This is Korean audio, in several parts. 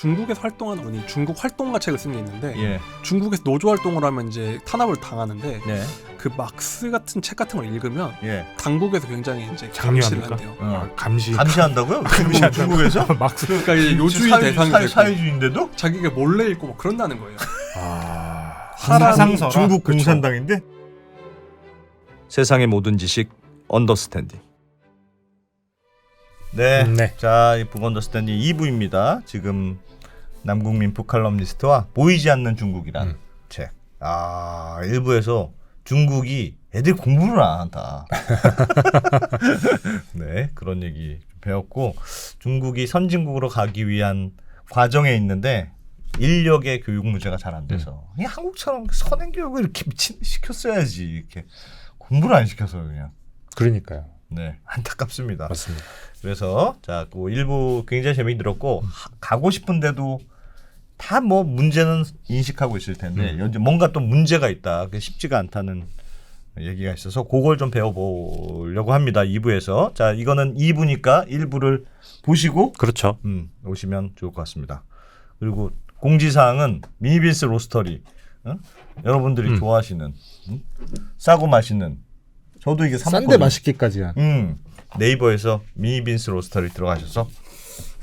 중국에서 활동하는 분이 중국 활동가 책을 쓴 게 있는데 예. 중국에서 노조 활동을 하면 이제 탄압을 당하는데 네. 그 막스 같은 책 같은 걸 읽으면 예. 당국에서 굉장히 이제 감시를 한대요. 감시한다고요? 중국에서? 막스. 그러니까 이제 요주의 대상이 되고 사회주의인데도? 자기가 몰래 읽고 뭐 그런다는 거예요. 사상서라. 중국 공산당인데? 세상의 모든 지식 언더스탠딩. 네. 네. 자, 이 북 언더스탠딩 2부입니다. 지금 남국민 북칼럼니스트와 보이지 않는 중국이란 책. 1부에서 중국이 애들 공부를 안 한다. 네, 그런 얘기 좀 배웠고, 중국이 선진국으로 가기 위한 과정에 있는데 인력의 교육 문제가 잘 안 돼서 그냥 한국처럼 선행 교육을 이렇게 미친 시켰어야지. 이렇게 공부를 안 시켜서 그냥. 그러니까요. 네, 안타깝습니다. 맞습니다. 그래서 자, 그 일부 굉장히 재미있게 들었고 가고 싶은데도 다 뭐 문제는 인식하고 있을 텐데 뭔가 또 문제가 있다. 그게 쉽지가 않다는 얘기가 있어서 그걸 좀 배워보려고 합니다. 2부에서. 자, 이거는 2부니까 1부를 보시고 그렇죠. 오시면 좋을 것 같습니다. 그리고 공지사항은 미니빈스 로스터리. 여러분들이 좋아하시는 싸고 맛있는, 저도 이게 싼데 맛있기까지 한. 네이버에서 미니빈스 로스터리 들어가셔서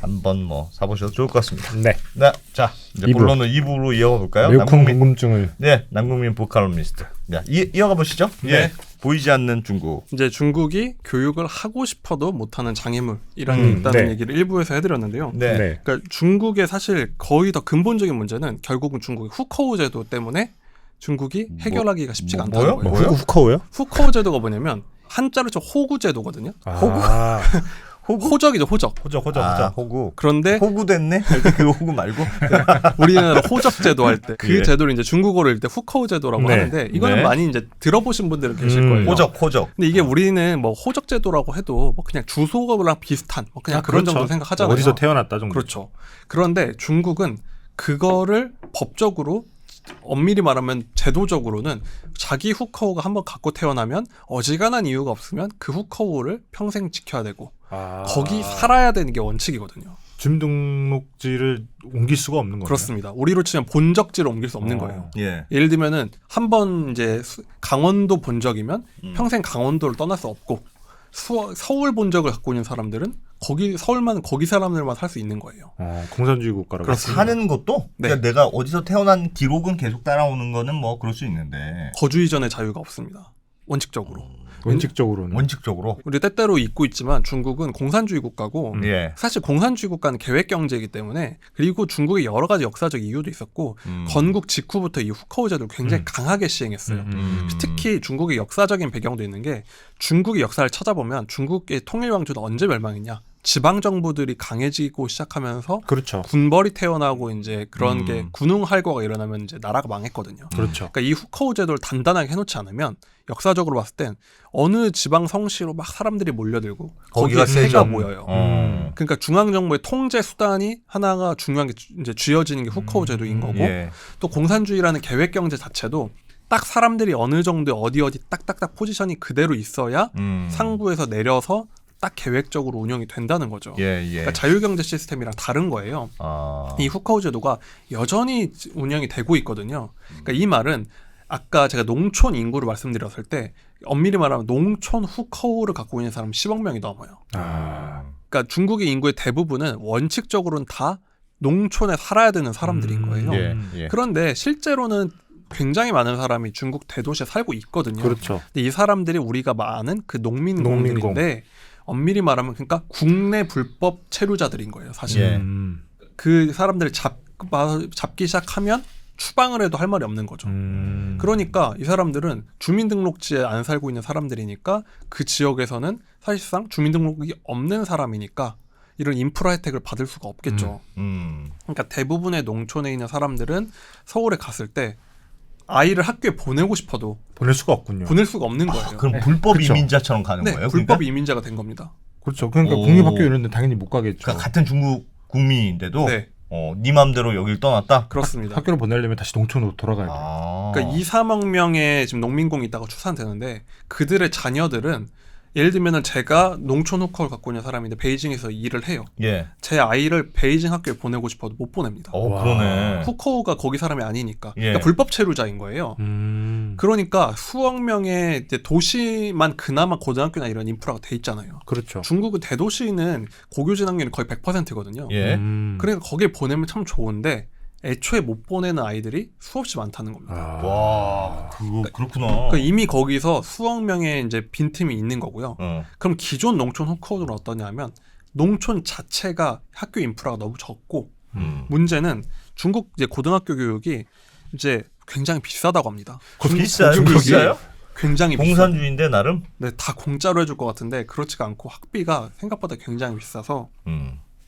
한번 뭐 사보셔도 좋을 것 같습니다. 네. 네, 자 이제 2부. 본론은 2부로 이어가 볼까요? 매우 큰 궁금증을. 네, 남국민 북칼럼니스트. 네, 이어가 보시죠. 네. 예, 보이지 않는 중국. 이제 중국이 교육을 하고 싶어도 못하는 장애물이라는 게 있다는 네. 얘기를 일부에서 해드렸는데요. 네. 네. 그러니까 중국의 사실 거의 더 근본적인 문제는 결국은 중국의 후커우 제도 때문에 중국이 해결하기가 쉽지가 않다는 거예요. 뭐요? 후커우요? 후커우 제도가 뭐냐면 한자로 쳐 호구 제도거든요. 호적이죠, 호적. 호적. 호구. 그런데 호구 됐네. 그 호구 말고. 우리나라 호적 제도 할 때 그 예. 제도를 이제 중국어로 읽을 때 후커우 제도라고 네. 하는데 이거는 네. 많이 이제 들어보신 분들은 계실 거예요. 호적. 근데 이게 우리는 뭐 호적 제도라고 해도 뭐 그냥 주소랑 비슷한 뭐 그냥 그런 그렇죠. 정도 생각하잖아요. 어디서 태어났다 정도. 그렇죠. 그런데 중국은 그거를 법적으로 엄밀히 말하면 제도적으로는 자기 후커우가 한번 갖고 태어나면 어지간한 이유가 없으면 그 후커우를 평생 지켜야 되고 거기 살아야 되는 게 원칙이거든요. 주민등록지를 옮길 수가 없는 거예요. 그렇습니다. 우리로 치면 본적지를 옮길 수 없는 거예요. 예. 예를 들면은 한번 이제 강원도 본적이면 평생 강원도를 떠날 수 없고 서울 본적을 갖고 있는 사람들은 거기 서울만 거기 사람들만 살 수 있는 거예요. 공산주의 국가라고. 그렇습니다. 사는 것도 네. 그러니까 내가 어디서 태어난 기록은 계속 따라오는 거는 뭐 그럴 수 있는데 거주 이전의 자유가 없습니다. 원칙적으로. 원칙적으로는. 원칙적으로. 우리 때때로 잊고 있지만 중국은 공산주의 국가고 예. 사실 공산주의 국가는 계획 경제이기 때문에 그리고 중국의 여러 가지 역사적 이유도 있었고 건국 직후부터 이 후커우 제도를 굉장히 강하게 시행했어요. 특히 중국의 역사적인 배경도 있는 게 중국의 역사를 찾아보면 중국의 통일 왕조는 언제 멸망했냐? 지방 정부들이 강해지고 시작하면서 그렇죠. 군벌이 태어나고 이제 그런 게 군웅할거가 일어나면 이제 나라가 망했거든요. 그렇죠. 그러니까 이 후커우 제도를 단단하게 해놓지 않으면 역사적으로 봤을 땐 어느 지방 성시로 막 사람들이 몰려들고 거기에 세가 모여요. 그러니까 중앙 정부의 통제 수단이 하나가 중요한 게 이제 쥐어지는 게 후커우 제도인 거고 예. 또 공산주의라는 계획 경제 자체도 딱 사람들이 어느 정도 어디 딱딱딱 포지션이 그대로 있어야 상부에서 내려서 딱 계획적으로 운영이 된다는 거죠. 예. 그러니까 자유경제 시스템이랑 다른 거예요. 이 후커우 제도가 여전히 운영이 되고 있거든요. 그러니까 이 말은 아까 제가 농촌 인구를 말씀드렸을 때 엄밀히 말하면 농촌 후커우를 갖고 있는 사람은 10억 명이 넘어요. 그러니까 중국의 인구의 대부분은 원칙적으로는 다 농촌에 살아야 되는 사람들인 거예요. 예. 그런데 실제로는 굉장히 많은 사람이 중국 대도시에 살고 있거든요. 그렇죠. 근데 이 사람들이 우리가 아는 그 농민공들인데 엄밀히 말하면 그러니까 국내 불법 체류자들인 거예요. 사실. 예. 그 사람들을 잡기 시작하면 추방을 해도 할 말이 없는 거죠. 그러니까 이 사람들은 주민등록지에 안 살고 있는 사람들이니까 그 지역에서는 사실상 주민등록이 없는 사람이니까 이런 인프라 혜택을 받을 수가 없겠죠. 그러니까 대부분의 농촌에 있는 사람들은 서울에 갔을 때 아이를 학교에 보내고 싶어도 보낼 수가 없군요. 보낼 수가 없는 거예요. 그럼 불법 그렇죠. 이민자처럼 가는 네, 거예요? 불법 그러니까? 이민자가 된 겁니다. 그렇죠. 그러니까 공립학교 이런 데 당연히 못 가겠죠. 그러니까 같은 중국 국민인데도 네. 네 맘대로 여길 떠났다? 그렇습니다. 학교를 보내려면 다시 농촌으로 돌아가야 돼요. 아. 그러니까 2, 3억 명의 지금 농민공이 있다고 추산되는데 그들의 자녀들은 예를 들면은 제가 농촌 후커를 갖고 있는 사람인데 베이징에서 일을 해요. 예. 제 아이를 베이징 학교에 보내고 싶어도 못 보냅니다. 그러네. 후커가 거기 사람이 아니니까. 예. 그러니까 불법 체류자인 거예요. 그러니까 수억 명의 이제 도시만 그나마 고등학교나 이런 인프라가 돼 있잖아요. 그렇죠. 중국은 대도시는 고교진 학률이 거의 100%거든요. 예. 그러니까 거기에 보내면 참 좋은데 애초에 못 보내는 아이들이 수없이 많다는 겁니다. 와, 그렇구나. 그러니까 이미 거기서 수억 명의 이제 빈틈이 있는 거고요. 어. 그럼 기존 농촌 후커들은 어떠냐면 농촌 자체가 학교 인프라가 너무 적고 문제는 중국 이제 고등학교 교육이 이제 굉장히 비싸다고 합니다. 비싸요? 중국이? 비싸요? 굉장히 공산주의인데 나름. 네, 다 공짜로 해줄 것 같은데 그렇지가 않고 학비가 생각보다 굉장히 비싸서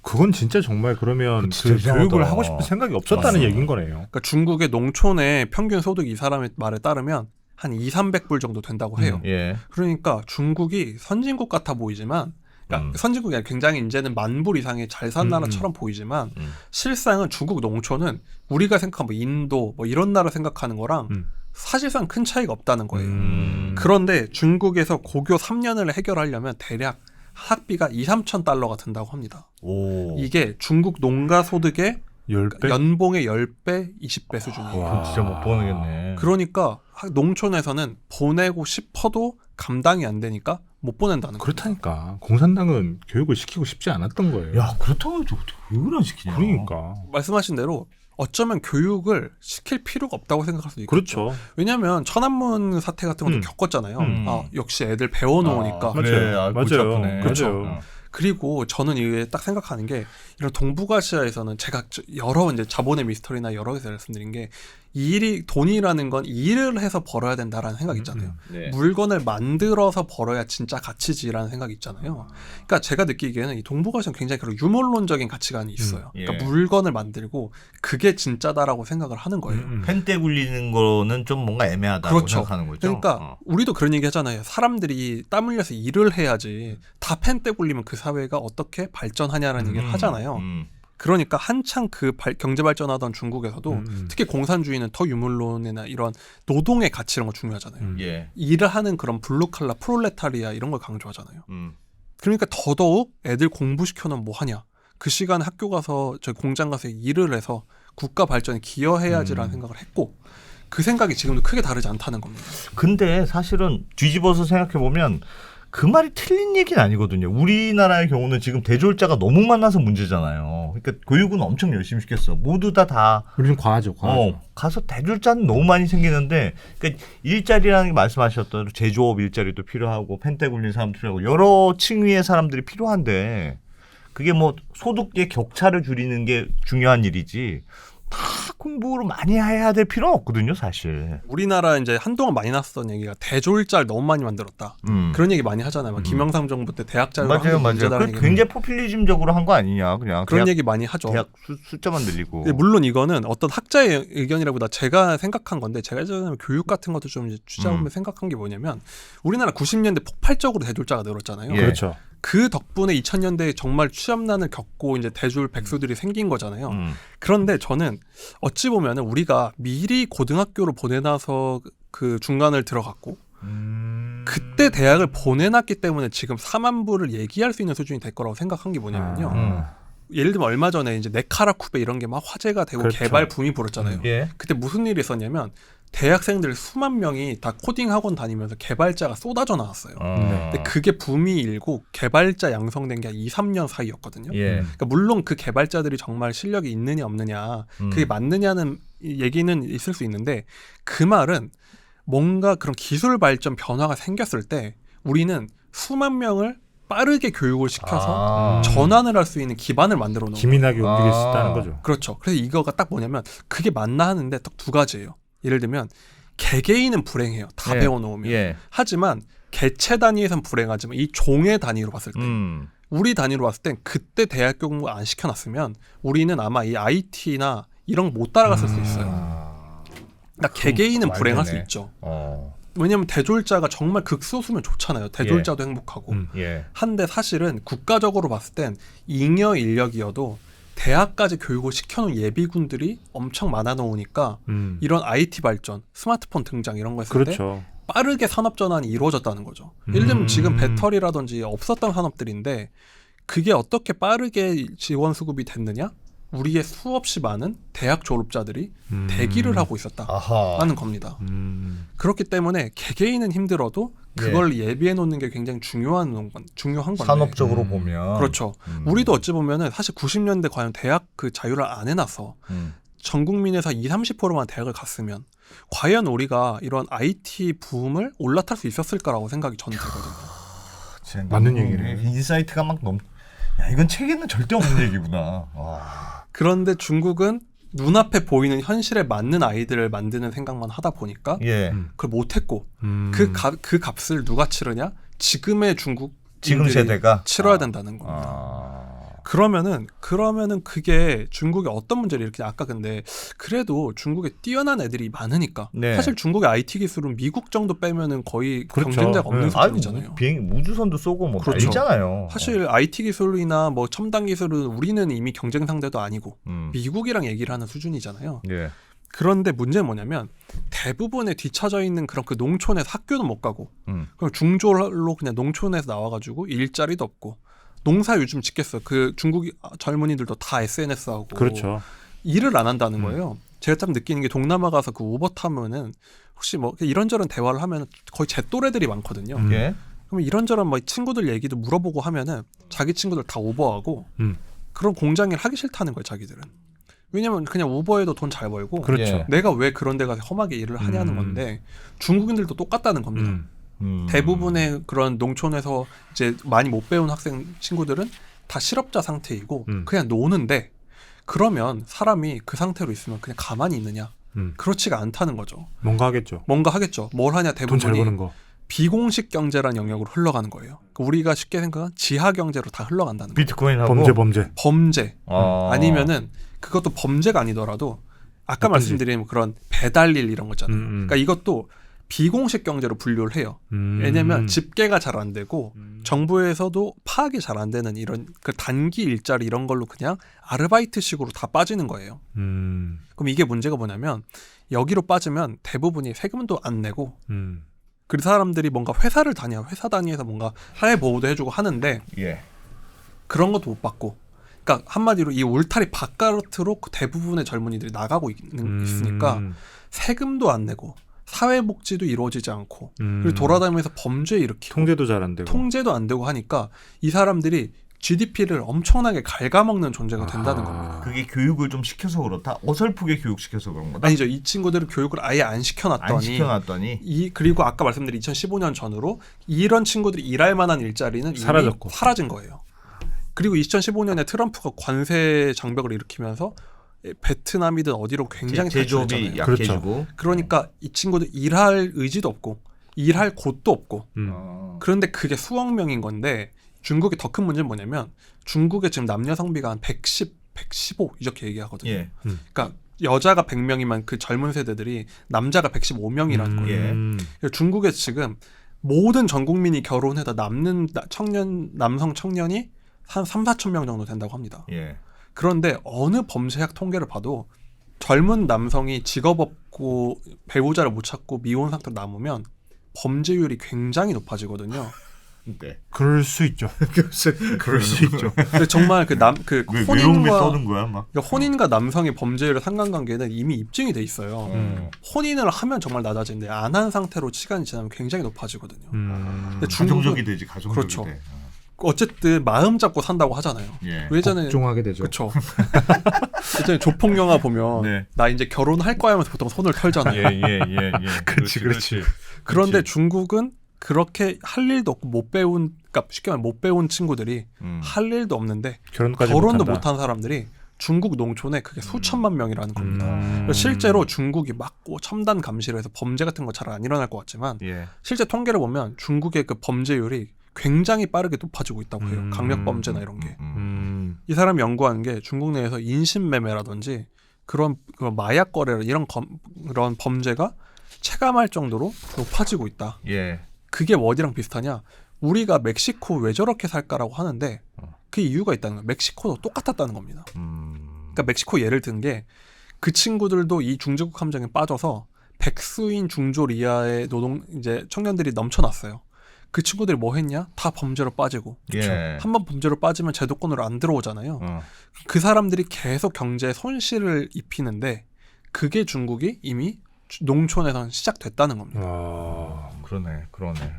그건 진짜 정말 그러면 진짜 그 교육을 이상하다. 하고 싶은 생각이 없었다는 맞습니다. 얘기인 거네요. 그러니까 중국의 농촌의 평균 소득 이 사람의 말에 따르면 한 2,300불 정도 된다고 해요. 예. 그러니까 중국이 선진국 같아 보이지만 그러니까 선진국이 아니라 굉장히 이제는 10,000불 이상의 잘 산 나라처럼 보이지만 실상은 중국 농촌은 우리가 생각한 뭐 인도 뭐 이런 나라 생각하는 거랑 사실상 큰 차이가 없다는 거예요. 그런데 중국에서 고교 3년을 해결하려면 대략 학비가 2-3천 달러가 든다고 합니다. 오. 이게 중국 농가 소득의 10배? 연봉의 10배, 20배 수준이에요. 와. 진짜 못 보내겠네. 그러니까 농촌에서는 보내고 싶어도 감당이 안 되니까 못 보낸다는 거예요. 그렇다니까. 공산당은 교육을 시키고 싶지 않았던 거예요. 야, 그렇다고 해도 어떻게 교육을 안 시키냐. 그러니까. 말씀하신 대로 어쩌면 교육을 시킬 필요가 없다고 생각할 수도 있겠죠. 그렇죠. 왜냐하면 천안문 사태 같은 것도 겪었잖아요. 아, 역시 애들 배워놓으니까. 그래, 맞아요. 골치 맞아요. 아프네. 그렇죠. 그리고 저는 이게 딱 생각하는 게 이런 동북아시아에서는 제가 여러 이제 자본의 미스터리나 여러 개서 말씀드린 게 이 일이 돈이라는 건 일을 해서 벌어야 된다라는 생각 있잖아요. 네. 물건을 만들어서 벌어야 진짜 가치지라는 생각이 있잖아요. 그러니까 제가 느끼기에는 이 동북아시아는 굉장히 그런 유물론적인 가치관이 있어요. 예. 그러니까 물건을 만들고 그게 진짜다라고 생각을 하는 거예요. 펜대 굴리는 거는 좀 뭔가 애매하다고 그렇죠. 생각하는 거죠. 그러니까 우리도 그런 얘기 하잖아요. 사람들이 땀 흘려서 일을 해야지 다 펜대 굴리면 그 사회가 어떻게 발전하냐라는 얘기를 하잖아요. 그러니까 한창 그 경제 발전하던 중국에서도 특히 공산주의는 더 유물론이나 이런 노동의 가치 이런 거 중요하잖아요. 예. 일을 하는 그런 블루칼라 프롤레타리아 이런 걸 강조하잖아요. 음. 그러니까 더더욱 애들 공부시켜놓으면 뭐 하냐. 그 시간에 학교 가서 저 공장 가서 일을 해서 국가 발전에 기여해야지라는 생각을 했고 그 생각이 지금도 크게 다르지 않다는 겁니다. 근데 사실은 뒤집어서 생각해 보면 그 말이 틀린 얘기는 아니거든요. 우리나라의 경우는 지금 대졸자가 너무 많아서 문제잖아요. 그러니까 교육은 엄청 열심히 시켰어. 모두 다 우리는 과하죠. 가서 대졸자는 너무 많이 생기는데, 그러니까 일자리라는 게 말씀하셨던 제조업 일자리도 필요하고 펜대 굴리는 사람도 필요하고 여러 층위의 사람들이 필요한데 그게 뭐 소득의 격차를 줄이는 게 중요한 일이지 다 공부를 많이 해야 될 필요는 없거든요, 사실. 우리나라 이제 한동안 많이 났었던 얘기가 대졸자를 너무 많이 만들었다. 그런 얘기 많이 하잖아요. 막 김영삼 정부 때 대학 자율화 맞아요. 그 굉장히 포퓰리즘적으로 한 거 아니냐, 그냥. 그런 대학, 얘기 많이 하죠. 대학 숫자만 늘리고. 물론 이거는 어떤 학자의 의견이라보다 제가 생각한 건데 제가 예전에 교육 같은 것도 좀 이제 취재하면 생각한 게 뭐냐면 우리나라 90년대 폭발적으로 대졸자가 늘었잖아요. 예. 그렇죠. 그 덕분에 2000년대에 정말 취업난을 겪고 이제 대졸 백수들이 생긴 거잖아요. 그런데 저는 어찌 보면 우리가 미리 고등학교로 보내놔서 그 중간을 들어갔고 그때 대학을 보내놨기 때문에 지금 4만 불을 얘기할 수 있는 수준이 될 거라고 생각한 게 뭐냐면요. 예를 들면 얼마 전에 이제 네카라쿠베 이런 게 막 화제가 되고 그렇죠. 개발 붐이 불었잖아요. 예. 그때 무슨 일이 있었냐면 대학생들 수만 명이 다 코딩 학원 다니면서 개발자가 쏟아져 나왔어요. 근데 그게 붐이 일고 개발자 양성된 게 한 2-3년 사이였거든요. 예. 그러니까 물론 그 개발자들이 정말 실력이 있느냐 없느냐 그게 맞느냐는 얘기는 있을 수 있는데 그 말은 뭔가 그런 기술 발전 변화가 생겼을 때 우리는 수만 명을 빠르게 교육을 시켜서 전환을 할 수 있는 기반을 만들어 놓은 거예요. 기민하게 움직일 수 있다는 거죠. 그렇죠. 그래서 이거가 딱 뭐냐면 그게 맞나 하는데 딱 두 가지예요. 예를 들면 개개인은 불행해요. 다 예. 배워놓으면. 예. 하지만 개체 단위에선 불행하지만 이 종의 단위로 봤을 때 우리 단위로 봤을 땐 그때 대학 교육 안 시켜놨으면 우리는 아마 이 IT나 이런 거 못 따라갔을 수 있어요. 그러니까 개개인은 불행할 수 있죠. 왜냐하면 대졸자가 정말 극소수면 좋잖아요. 대졸자도 행복하고. 예. 한데 사실은 국가적으로 봤을 땐 잉여 인력이어도 대학까지 교육을 시켜놓은 예비군들이 엄청 많아 놓으니까 이런 IT 발전, 스마트폰 등장 이런 거 했을 그렇죠. 때 빠르게 산업 전환이 이루어졌다는 거죠. 예를 들면 지금 배터리라든지 없었던 산업들인데 그게 어떻게 빠르게 지원 수급이 됐느냐? 우리의 수없이 많은 대학 졸업자들이 대기를 하고 있었다는 아하. 겁니다. 그렇기 때문에 개개인은 힘들어도 그걸 예비해 놓는 게 굉장히 중요한 건데. 산업적으로 보면 그렇죠. 우리도 어찌 보면은 사실 90년대 과연 대학 그 자유를 안 해놨어. 전 국민에서 20-30%만 대학을 갔으면 과연 우리가 이런 IT 붐을 올라탈 수 있었을까라고 생각이 저는 들거든요. 맞는 얘기네. 인사이트가 막 야, 이건 책에는 절대 없는 얘기구나. 와. 그런데 중국은 눈앞에 보이는 현실에 맞는 아이들을 만드는 생각만 하다 보니까 예. 그걸 못했고 그 값을 누가 치르냐? 지금의 중국 지금 세대가 치러야 된다는 겁니다. 그러면은 그게 중국의 어떤 문제를 일으키냐? 아까 근데 그래도 중국에 뛰어난 애들이 많으니까 네. 사실 중국의 IT 기술은 미국 정도 빼면은 거의 그렇죠. 경쟁자가 없는 네. 수준이잖아요. 우주선도 쏘고 뭐 그렇죠. 있잖아요. 사실 IT 기술이나 뭐 첨단 기술은 우리는 이미 경쟁 상대도 아니고 미국이랑 얘기를 하는 수준이잖아요. 예. 그런데 문제는 뭐냐면 대부분에 뒤처져 있는 그런 그 농촌에서 학교도 못 가고 그럼 중졸로 그냥 농촌에서 나와가지고 일자리도 없고 농사 요즘 짓겠어. 그 중국 젊은이들도 다 SNS하고 그렇죠. 일을 안 한다는 거예요. 제가 참 느끼는 게 동남아 가서 그 우버 타면은 혹시 뭐 이런저런 대화를 하면 거의 제 또래들이 많거든요. 예. 그러면 이런저런 뭐 친구들 얘기도 물어보고 하면은 자기 친구들 다 우버하고 그런 공장 일 하기 싫다는 거예요, 자기들은. 왜냐면 그냥 우버에도 돈 잘 벌고 그렇죠. 예. 내가 왜 그런 데 가서 험하게 일을 하냐는 건데 중국인들도 똑같다는 겁니다. 대부분의 그런 농촌에서 이제 많이 못 배운 학생 친구들은 다 실업자 상태이고 그냥 노는데 그러면 사람이 그 상태로 있으면 그냥 가만히 있느냐? 그렇지가 않다는 거죠. 뭔가 하겠죠. 뭔가 하겠죠. 뭘 하냐 돈 잘 대부분이 버는 거. 비공식 경제라는 영역으로 흘러가는 거예요. 그러니까 우리가 쉽게 생각한 지하 경제로 다 흘러간다는 거예요. 비트코인하고 범죄. 아니면은 그것도 범죄가 아니더라도 아까 말씀드린 그런 배달일 이런 거 있잖아요. 그러니까 이것도 비공식 경제로 분류를 해요. 왜냐하면 집계가 잘 안 되고 정부에서도 파악이 잘 안 되는 이런 그 단기 일자리 이런 걸로 그냥 아르바이트식으로 다 빠지는 거예요. 그럼 이게 문제가 뭐냐면 여기로 빠지면 대부분이 세금도 안 내고 그 사람들이 뭔가 회사 단위에서 뭔가 사회 보호도 해주고 하는데 예. 그런 것도 못 받고 그러니까 한마디로 이 울타리 바깥으로 대부분의 젊은이들이 나가고 있으니까 세금도 안 내고 사회복지도 이루어지지 않고 그리고 돌아다니면서 범죄 일으키고 통제도 잘 안 되고 통제도 안 되고 하니까 이 사람들이 GDP를 엄청나게 ဃ갉아먹는 존재가 된다는 겁니다. 그게 교육을 좀 시켜서 그렇다. 어설프게 교육시켜서 그런 거다. 아니죠. 이 친구들은 교육을 아예 안 시켜놨더니 그리고 아까 말씀드린 2015년 전후로 이런 친구들이 일할 만한 일자리는 이미 사라진 거예요. 그리고 2015년에 트럼프가 관세 장벽을 일으키면서 베트남이든 어디로 굉장히 제조업이 약해지고 그렇죠. 그러니까 이 친구들 일할 의지도 없고 일할 곳도 없고 그런데 그게 수억 명인 건데 중국의 더 큰 문제는 뭐냐면 중국의 지금 남녀 성비가 한 110, 115 이렇게 얘기하거든요. 예. 그러니까 여자가 100명이면 그 젊은 세대들이 남자가 115명이라는 거예요. 예. 중국에 지금 모든 전 국민이 결혼해다 남는 남성 청년이 한 3-4천 명 정도 된다고 합니다. 예. 그런데 어느 범죄학 통계를 봐도 젊은 남성이 직업 없고 배우자를 못 찾고 미혼 상태로 남으면 범죄율이 굉장히 높아지거든요. 네. 그럴 수 있죠. 그럴 수 있죠. 근데 정말 외로움에 떠는 거야, 막. 그러니까 혼인과 남성의 범죄율의 상관관계는 이미 입증이 돼 있어요. 혼인을 하면 정말 낮아지는데 안 한 상태로 시간이 지나면 굉장히 높아지거든요. 근데 가정적이 되지, 가정적이 그렇죠. 돼. 어쨌든 마음 잡고 산다고 하잖아요. 예. 예전에 복종하게 되죠. 그렇죠. 예전에 조폭 영화 보면 네. 나 이제 결혼할 거야 하면서 보통 손을 털잖아요. 예. 그렇지. 그런데 중국은 그렇게 할 일도 없고 그러니까 쉽게 말하면 못 배운 친구들이 할 일도 없는데 결혼도 못한 사람들이 중국 농촌에 그게 수천만 명이라는 겁니다. 실제로 중국이 막 첨단 감시를 해서 범죄 같은 거 잘 안 일어날 것 같지만 실제 통계를 보면 중국의 그 범죄율이 굉장히 빠르게 높아지고 있다고 해요. 강력 범죄나 이런 게. 이 사람이 연구한 게 중국 내에서 인신매매라든지 그런 마약 거래 이런 그런 범죄가 체감할 정도로 높아지고 있다. 예. 그게 어디랑 비슷하냐? 우리가 멕시코 왜 저렇게 살까라고 하는데 그 이유가 있다는 거예요. 멕시코도 똑같았다는 겁니다. 그러니까 멕시코 예를 든 게 그 친구들도 이 중제국 함정에 빠져서 백수인 중졸 이하의 노동 이제 청년들이 넘쳐났어요. 그 친구들이 뭐 했냐? 다 범죄로 빠지고. 예. 한번 범죄로 빠지면 제도권으로 안 들어오잖아요. 그 사람들이 계속 경제에 손실을 입히는데 그게 중국이 이미 농촌에선 시작됐다는 겁니다. 그러네.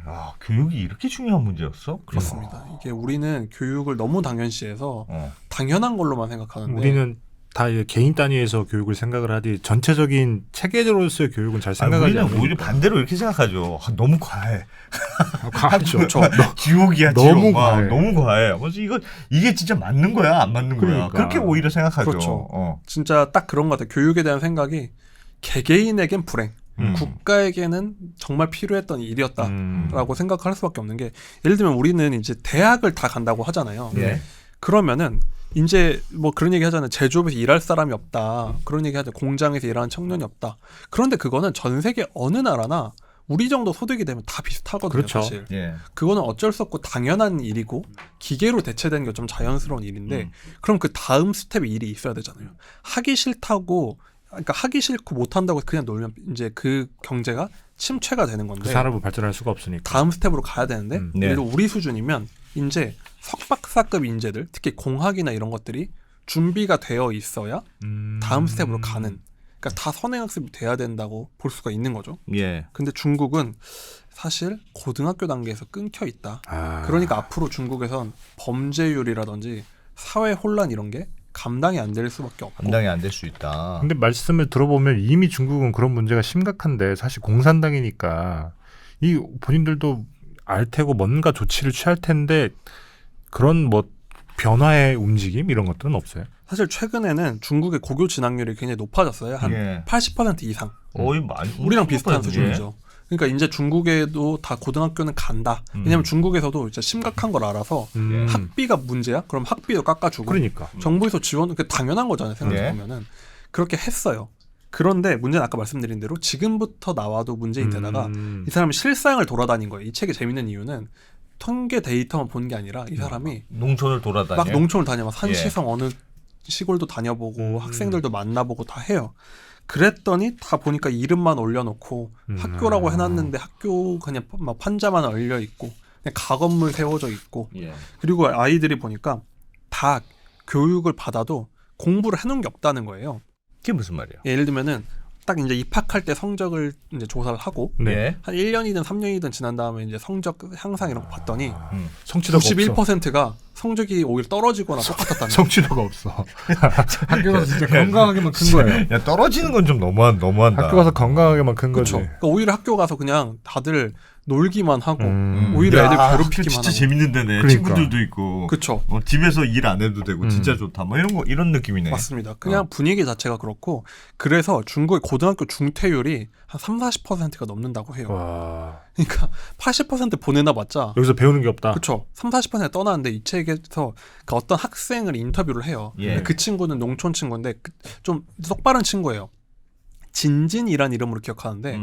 아, 교육이 이렇게 중요한 문제였어? 그렇습니다. 이게 우리는 교육을 너무 당연시해서 어. 당연한 걸로만 생각하는데 우리는 다 이제 개인 단위에서 교육을 생각을 하지 전체적인 체계로서의 교육은 잘 아니, 생각하지 우리는 않으니까. 오히려 반대로 이렇게 생각하죠. 아, 너무 과해. 과하죠. 지옥이야, 너무 지옥. 과해. 너무 과해. 그래서 이게 진짜 맞는 거야, 안 맞는 거야. 그러니까. 그렇게 오히려 생각하죠. 그렇죠. 진짜 딱 그런 것 같아요. 교육에 대한 생각이 개개인에겐 불행, 국가에게는 정말 필요했던 일이었다라고 생각할 수밖에 없는 게 예를 들면 우리는 이제 대학을 다 간다고 하잖아요. 예. 그러면은 이제 뭐 그런 얘기 하잖아요. 제조업에서 일할 사람이 없다. 그런 얘기 하죠. 공장에서 일하는 청년이 없다. 그런데 그거는 전 세계 어느 나라나 우리 정도 소득이 되면 다 비슷하거든요. 그렇죠. 사실. 예. 그거는 어쩔 수 없고 당연한 일이고 기계로 대체되는 게 좀 자연스러운 일인데 그럼 그 다음 스텝에 일이 있어야 되잖아요. 하기 싫다고 그러니까 하기 싫고 못 한다고 그냥 놀면 이제 그 경제가 침체가 되는 건데 그 산업을 발전할 수가 없으니까. 다음 스텝으로 가야 되는데 네. 예를 들어 우리 수준이면 이제 석박사급 인재들 특히 공학이나 이런 것들이 준비가 되어 있어야 다음 스텝으로 가는 그러니까 다 선행학습이 돼야 된다고 볼 수가 있는 거죠. 예. 근데 중국은 사실 고등학교 단계에서 끊겨 있다. 그러니까 앞으로 중국에선 범죄율이라든지 사회 혼란 이런 게 감당이 안 될 수밖에 없고. 감당이 안 될 수 있다. 근데 말씀을 들어보면 이미 중국은 그런 문제가 심각한데 사실 공산당이니까 이 본인들도 알 테고 뭔가 조치를 취할 텐데 그런 뭐 변화의 움직임 이런 것들은 없어요. 사실 최근에는 중국의 고교 진학률이 굉장히 높아졌어요. 한 예. 80% 이상. 거의 많이 우리랑 비슷한 높아졌네. 수준이죠. 그러니까 이제 중국에도 다 고등학교는 간다. 왜냐하면 중국에서도 진짜 심각한 걸 알아서 학비가 문제야? 그럼 학비도 깎아주고 그러니까. 정부에서 지원, 그 당연한 거잖아요. 생각해보면은. 그렇게 했어요. 그런데 문제는 아까 말씀드린 대로 지금부터 나와도 문제인데다가 이 사람이 실상을 돌아다닌 거예요. 이 책의 재밌는 이유는 통계 데이터만 본 게 아니라 이 사람이 농촌을 돌아다녀. 막 농촌을 다녀, 막 산시성 어느 시골도 다녀보고 학생들도 만나보고 다 해요. 그랬더니 다 보니까 이름만 올려놓고 학교라고 해놨는데 학교 그냥 막 판자만 얼려 있고 그냥 가건물 세워져 있고 예. 그리고 아이들이 보니까 다 교육을 받아도 공부를 해놓은 게 없다는 거예요. 그게 무슨 말이야? 예를 들면은 딱 이제 입학할 때 성적을 이제 조사를 하고 네. 한 1년이든 3년이든 지난 다음에 이제 성적 향상 이런 거 봤더니 성취도가 없어. 91%가 성적이 오히려 떨어지거나 똑같았다는 거예요. 성취도가 없어. 학교 가서 진짜 건강하게만 큰 거예요. 야, 떨어지는 건 좀 너무한다. 학교 가서 건강하게만 큰 거지. 그렇죠. 그러니까 오히려 학교 가서 그냥 다들 놀기만 하고 오히려 애들 학교 괴롭히기만 진짜 하고. 재밌는 데네. 그러니까. 친구들도 있고. 그렇죠. 집에서 일 안 해도 되고 진짜 좋다. 뭐 이런 느낌이네. 맞습니다. 그냥 분위기 자체가 그렇고 그래서 중국의 고등학교 중퇴율이 한 30-40%가 넘는다고 해요. 와. 그러니까 80% 보내나 봤자 여기서 배우는 게 없다. 그렇죠. 30-40% 떠나는데 이 책에서 그 어떤 학생을 인터뷰를 해요. 예. 그 친구는 농촌 친구인데 좀 똑바른 친구예요. 진진이란 이름으로 기억하는데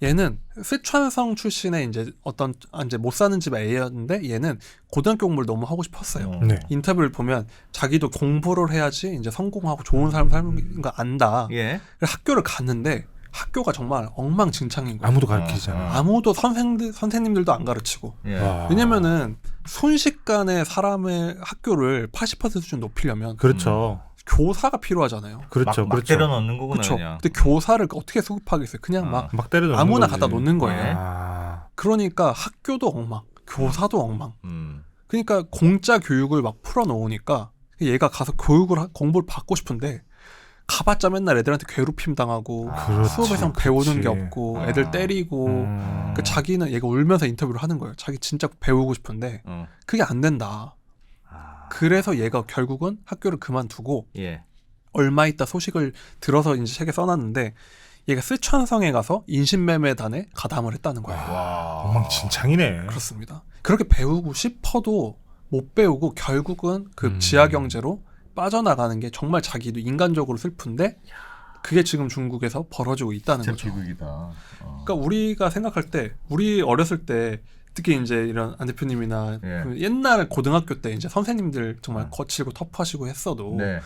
얘는 쓰촨성 출신의 이제 어떤 이제 못 사는 집 애였는데 얘는 고등학교 공부를 너무 하고 싶었어요. 네. 인터뷰를 보면 자기도 공부를 해야지 이제 성공하고 좋은 삶을 사는 거 안다. 예. 그래서 학교를 갔는데 학교가 정말 엉망진창인 거예요. 아무도 가르치잖아. 아무도 선생님들도 안 가르치고. 예. 와. 왜냐면은 순식간에 사람의 학교를 80% 수준 높이려면 그렇죠. 교사가 필요하잖아요. 그렇죠. 막 그렇죠. 때려 넣는 거구나 그렇죠. 그냥. 근데 교사를 어떻게 수급하겠어요? 그냥 막 막 때려 넣는 아무나 거지. 갖다 놓는 거예요. 네. 아. 그러니까 학교도 엉망, 교사도 엉망. 음. 그러니까 공짜 교육을 막 풀어놓으니까 얘가 가서 공부를 받고 싶은데 가봤자 맨날 애들한테 괴롭힘 당하고 그렇지, 수업에서 배우는 게 그렇지. 없고 애들 때리고 그 자기는 얘가 울면서 인터뷰를 하는 거예요. 자기 진짜 배우고 싶은데 그게 안 된다. 그래서 얘가 결국은 학교를 그만두고 예. 얼마 있다 소식을 들어서 이제 책에 써놨는데 얘가 쓰촨성에 가서 인신매매단에 가담을 했다는 거예요. 와. 엉망진창이네. 그렇습니다. 그렇게 배우고 싶어도 못 배우고 결국은 그 지하 경제로 빠져나가는 게 정말 자기도 인간적으로 슬픈데 그게 지금 중국에서 벌어지고 있다는 진짜 거죠. 비극이다. 그러니까 우리가 생각할 때 우리 어렸을 때 특히 이제 이런 안 대표님이나 예. 그 옛날 고등학교 때 이제 선생님들 정말 거칠고 터프하시고 했어도 네.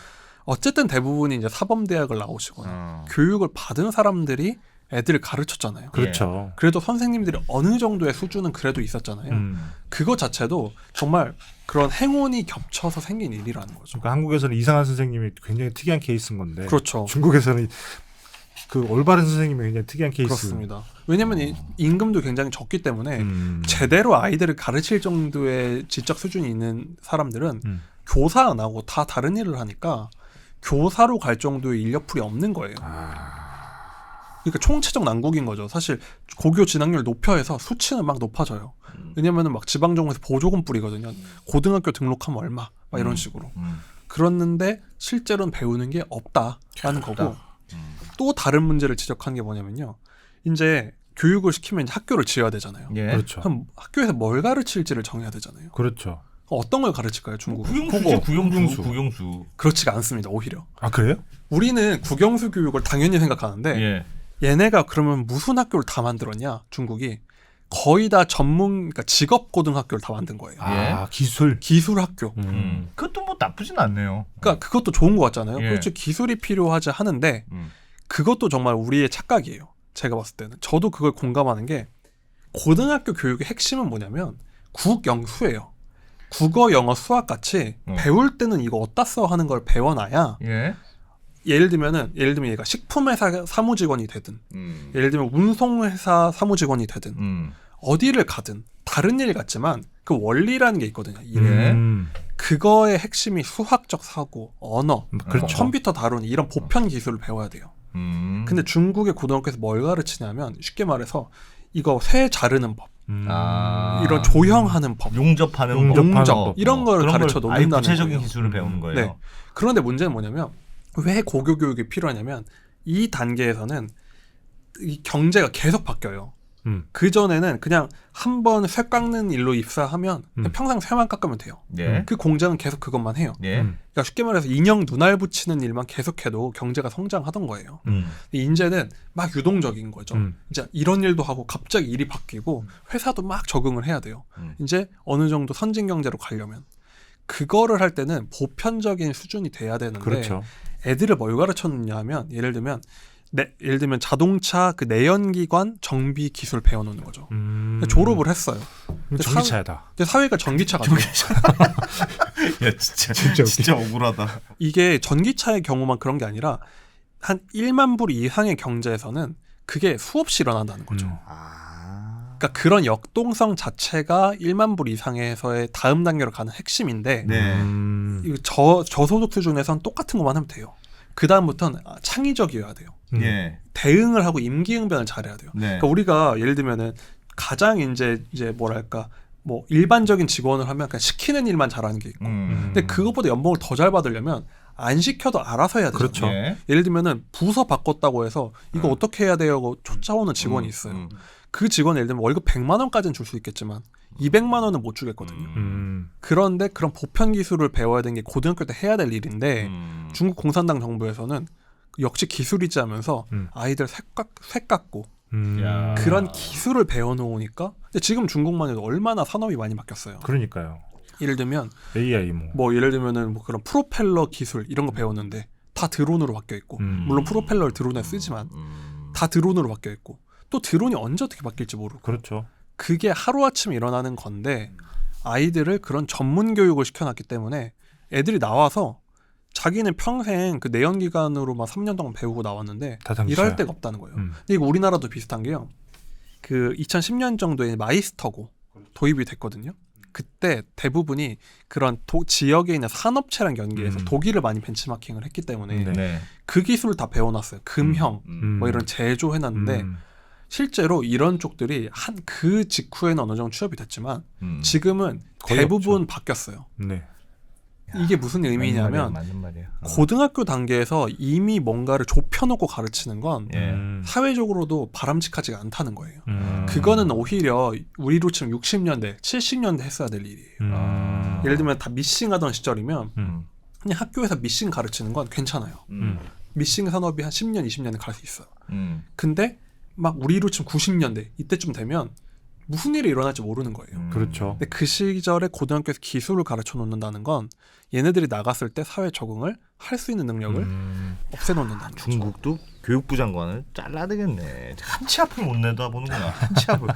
어쨌든 대부분이 이제 사범대학을 나오시거나 교육을 받은 사람들이 애들을 가르쳤잖아요. 그렇죠. 그래도 선생님들이 어느 정도의 수준은 그래도 있었잖아요. 그거 자체도 정말 그런 행운이 겹쳐서 생긴 일이라는 거죠. 그러니까 한국에서는 이상한 선생님이 굉장히 특이한 케이스인 건데 그렇죠. 중국에서는 그 올바른 선생님이 굉장히 특이한 케이스. 그렇습니다. 왜냐하면 임금도 굉장히 적기 때문에 음. 제대로 아이들을 가르칠 정도의 지적 수준이 있는 사람들은 교사 안 하고 다 다른 일을 하니까 교사로 갈 정도의 인력풀이 없는 거예요. 그러니까 총체적 난국인 거죠. 사실 고교 진학률 높여 해서 수치는 막 높아져요. 왜냐면은 막 지방정부에서 보조금 뿌리거든요. 고등학교 등록하면 얼마 막 이런 식으로. 그랬는데 실제로는 배우는 게 없다라는 거고 또 다른 문제를 지적한 게 뭐냐면요. 이제 교육을 시키면 이제 학교를 지어야 되잖아요. 예. 그렇죠. 그럼 학교에서 뭘 가르칠지를 정해야 되잖아요. 그렇죠. 어떤 걸 가르칠까요, 중국은? 국영수. 그렇지가 않습니다, 오히려. 아 그래요? 우리는 국영수 교육을 당연히 생각하는데 예. 얘네가 그러면 무슨 학교를 다 만들었냐? 중국이 거의 다 그러니까 직업 고등학교를 다 만든 거예요. 아 기술. 기술 학교. 그것도 뭐 나쁘진 않네요. 그러니까 그것도 좋은 것 같잖아요. 예. 그렇죠. 기술이 필요하지 하는데 그것도 정말 우리의 착각이에요. 제가 봤을 때는. 저도 그걸 공감하는 게 고등학교 교육의 핵심은 뭐냐면 국영수예요. 국어, 영어, 수학 같이 배울 때는 이거 어디다 써 하는 걸 배워놔야 예. 예를 들면 얘가 식품회사 사무직원이 되든 예를 들면 운송회사 사무직원이 되든 어디를 가든 다른 일 같지만 그 원리라는 게 있거든요. 일에. 그거의 핵심이 수학적 사고, 언어, 그렇죠. 컴퓨터 다루는 이런 보편 기술을 배워야 돼요. 근데 중국의 고등학교에서 뭘 가르치냐면 쉽게 말해서 이거 쇠 자르는 법, 이런 조형하는 법, 용접하는 법. 이런 걸 그런 가르쳐 걸 아예 놓는다는 구체적인 거예요. 기술을 배우는 거예요. 네. 그런데 문제는 뭐냐면 왜 고교 교육이 필요하냐면 이 단계에서는 이 경제가 계속 바뀌어요. 그 전에는 그냥 한 번 쇠 깎는 일로 입사하면 그냥 평생 쇠만 깎으면 돼요. 예. 그 공장은 계속 그것만 해요. 예. 그러니까 쉽게 말해서 인형 눈알 붙이는 일만 계속해도 경제가 성장하던 거예요. 이제는 막 유동적인 거죠. 이제 이런 일도 하고 갑자기 일이 바뀌고 회사도 막 적응을 해야 돼요. 이제 어느 정도 선진 경제로 가려면 그거를 할 때는 보편적인 수준이 돼야 되는데 그렇죠. 애들을 뭘 가르쳤느냐 하면 예를 들면 자동차 그 내연기관 정비 기술 배워놓는 거죠. 졸업을 했어요. 전기차다. 근데 사회가 전기차가 돼요. 야 진짜 억울하다. 이게 전기차의 경우만 그런 게 아니라 한 1만 불 이상의 경제에서는 그게 수없이 일어난다는 거죠. 그러니까 그런 역동성 자체가 1만 불 이상에서의 다음 단계로 가는 핵심인데 네. 저소득 수준에선 똑같은 것만 하면 돼요. 그 다음부터는 창의적이어야 돼요. 예. 대응을 하고 임기응변을 잘해야 돼요. 네. 그러니까 우리가 예를 들면은 가장 이제 뭐랄까 뭐 일반적인 직원을 하면 그냥 시키는 일만 잘하는 게 있고, 근데 그것보다 연봉을 더 잘 받으려면 안 시켜도 알아서 해야 되죠. 그렇죠. 예. 예를 들면은 부서 바꿨다고 해서 이거 어떻게 해야 돼요? 하고 쫓아오는 직원이 있어요. 그 직원 예를 들면 월급 100만 원까지는 줄 수 있겠지만 200만 원은 못 주겠거든요. 그런데 그런 보편 기술을 배워야 되는 게 고등학교 때 해야 될 일인데 중국 공산당 정부에서는 역시 기술이지 하면서 아이들 쇠 깎고 야. 그런 기술을 배워놓으니까 근데 지금 중국만 해도 얼마나 산업이 많이 바뀌었어요. 그러니까요. 예를 들면 AI 뭐 예를 들면은 뭐 그런 프로펠러 기술 이런 거 배웠는데 다 드론으로 바뀌어 있고 물론 프로펠러를 드론에 쓰지만 다 드론으로 바뀌어 있고 또 드론이 언제 어떻게 바뀔지 모르고 그렇죠. 그게 하루아침에 일어나는 건데 아이들을 그런 전문 교육을 시켜놨기 때문에 애들이 나와서 자기는 평생 그 내연기관으로만 3년 동안 배우고 나왔는데 다 전기차야. 일할 데가 없다는 거예요. 근데 이거 우리나라도 비슷한 게요. 그 2010년 정도에 마이스터고 도입이 됐거든요. 그때 대부분이 그런 지역에 있는 산업체랑 연계해서 독일을 많이 벤치마킹을 했기 때문에 네. 그 기술을 다 배워놨어요. 금형 뭐 이런 제조해놨는데 실제로 이런 쪽들이 한 그 직후에는 어느 정도 취업이 됐지만 지금은 거의 대부분 없죠. 바뀌었어요. 네. 이게 무슨 의미냐면 맞는 말이야. 고등학교 단계에서 이미 뭔가를 좁혀놓고 가르치는 건 예. 사회적으로도 바람직하지가 않다는 거예요. 그거는 오히려 우리로 치면 60년대, 70년대 했어야 될 일이에요. 예를 들면 다 미싱하던 시절이면 그냥 학교에서 미싱 가르치는 건 괜찮아요. 미싱 산업이 한 10년, 20년은 갈 수 있어요. 근데 막 우리로 치면 90년대 이때쯤 되면 무슨 일이 일어날지 모르는 거예요. 그렇죠. 근데 그 시절에 고등학교에서 기술을 가르쳐 놓는다는 건 얘네들이 나갔을 때 사회 적응을 할 수 있는 능력을 없애놓는다는 거죠. 중국도 교육부 장관을 잘라야 되겠네. 한치 앞을 못 내다보는구나. 한치 앞을.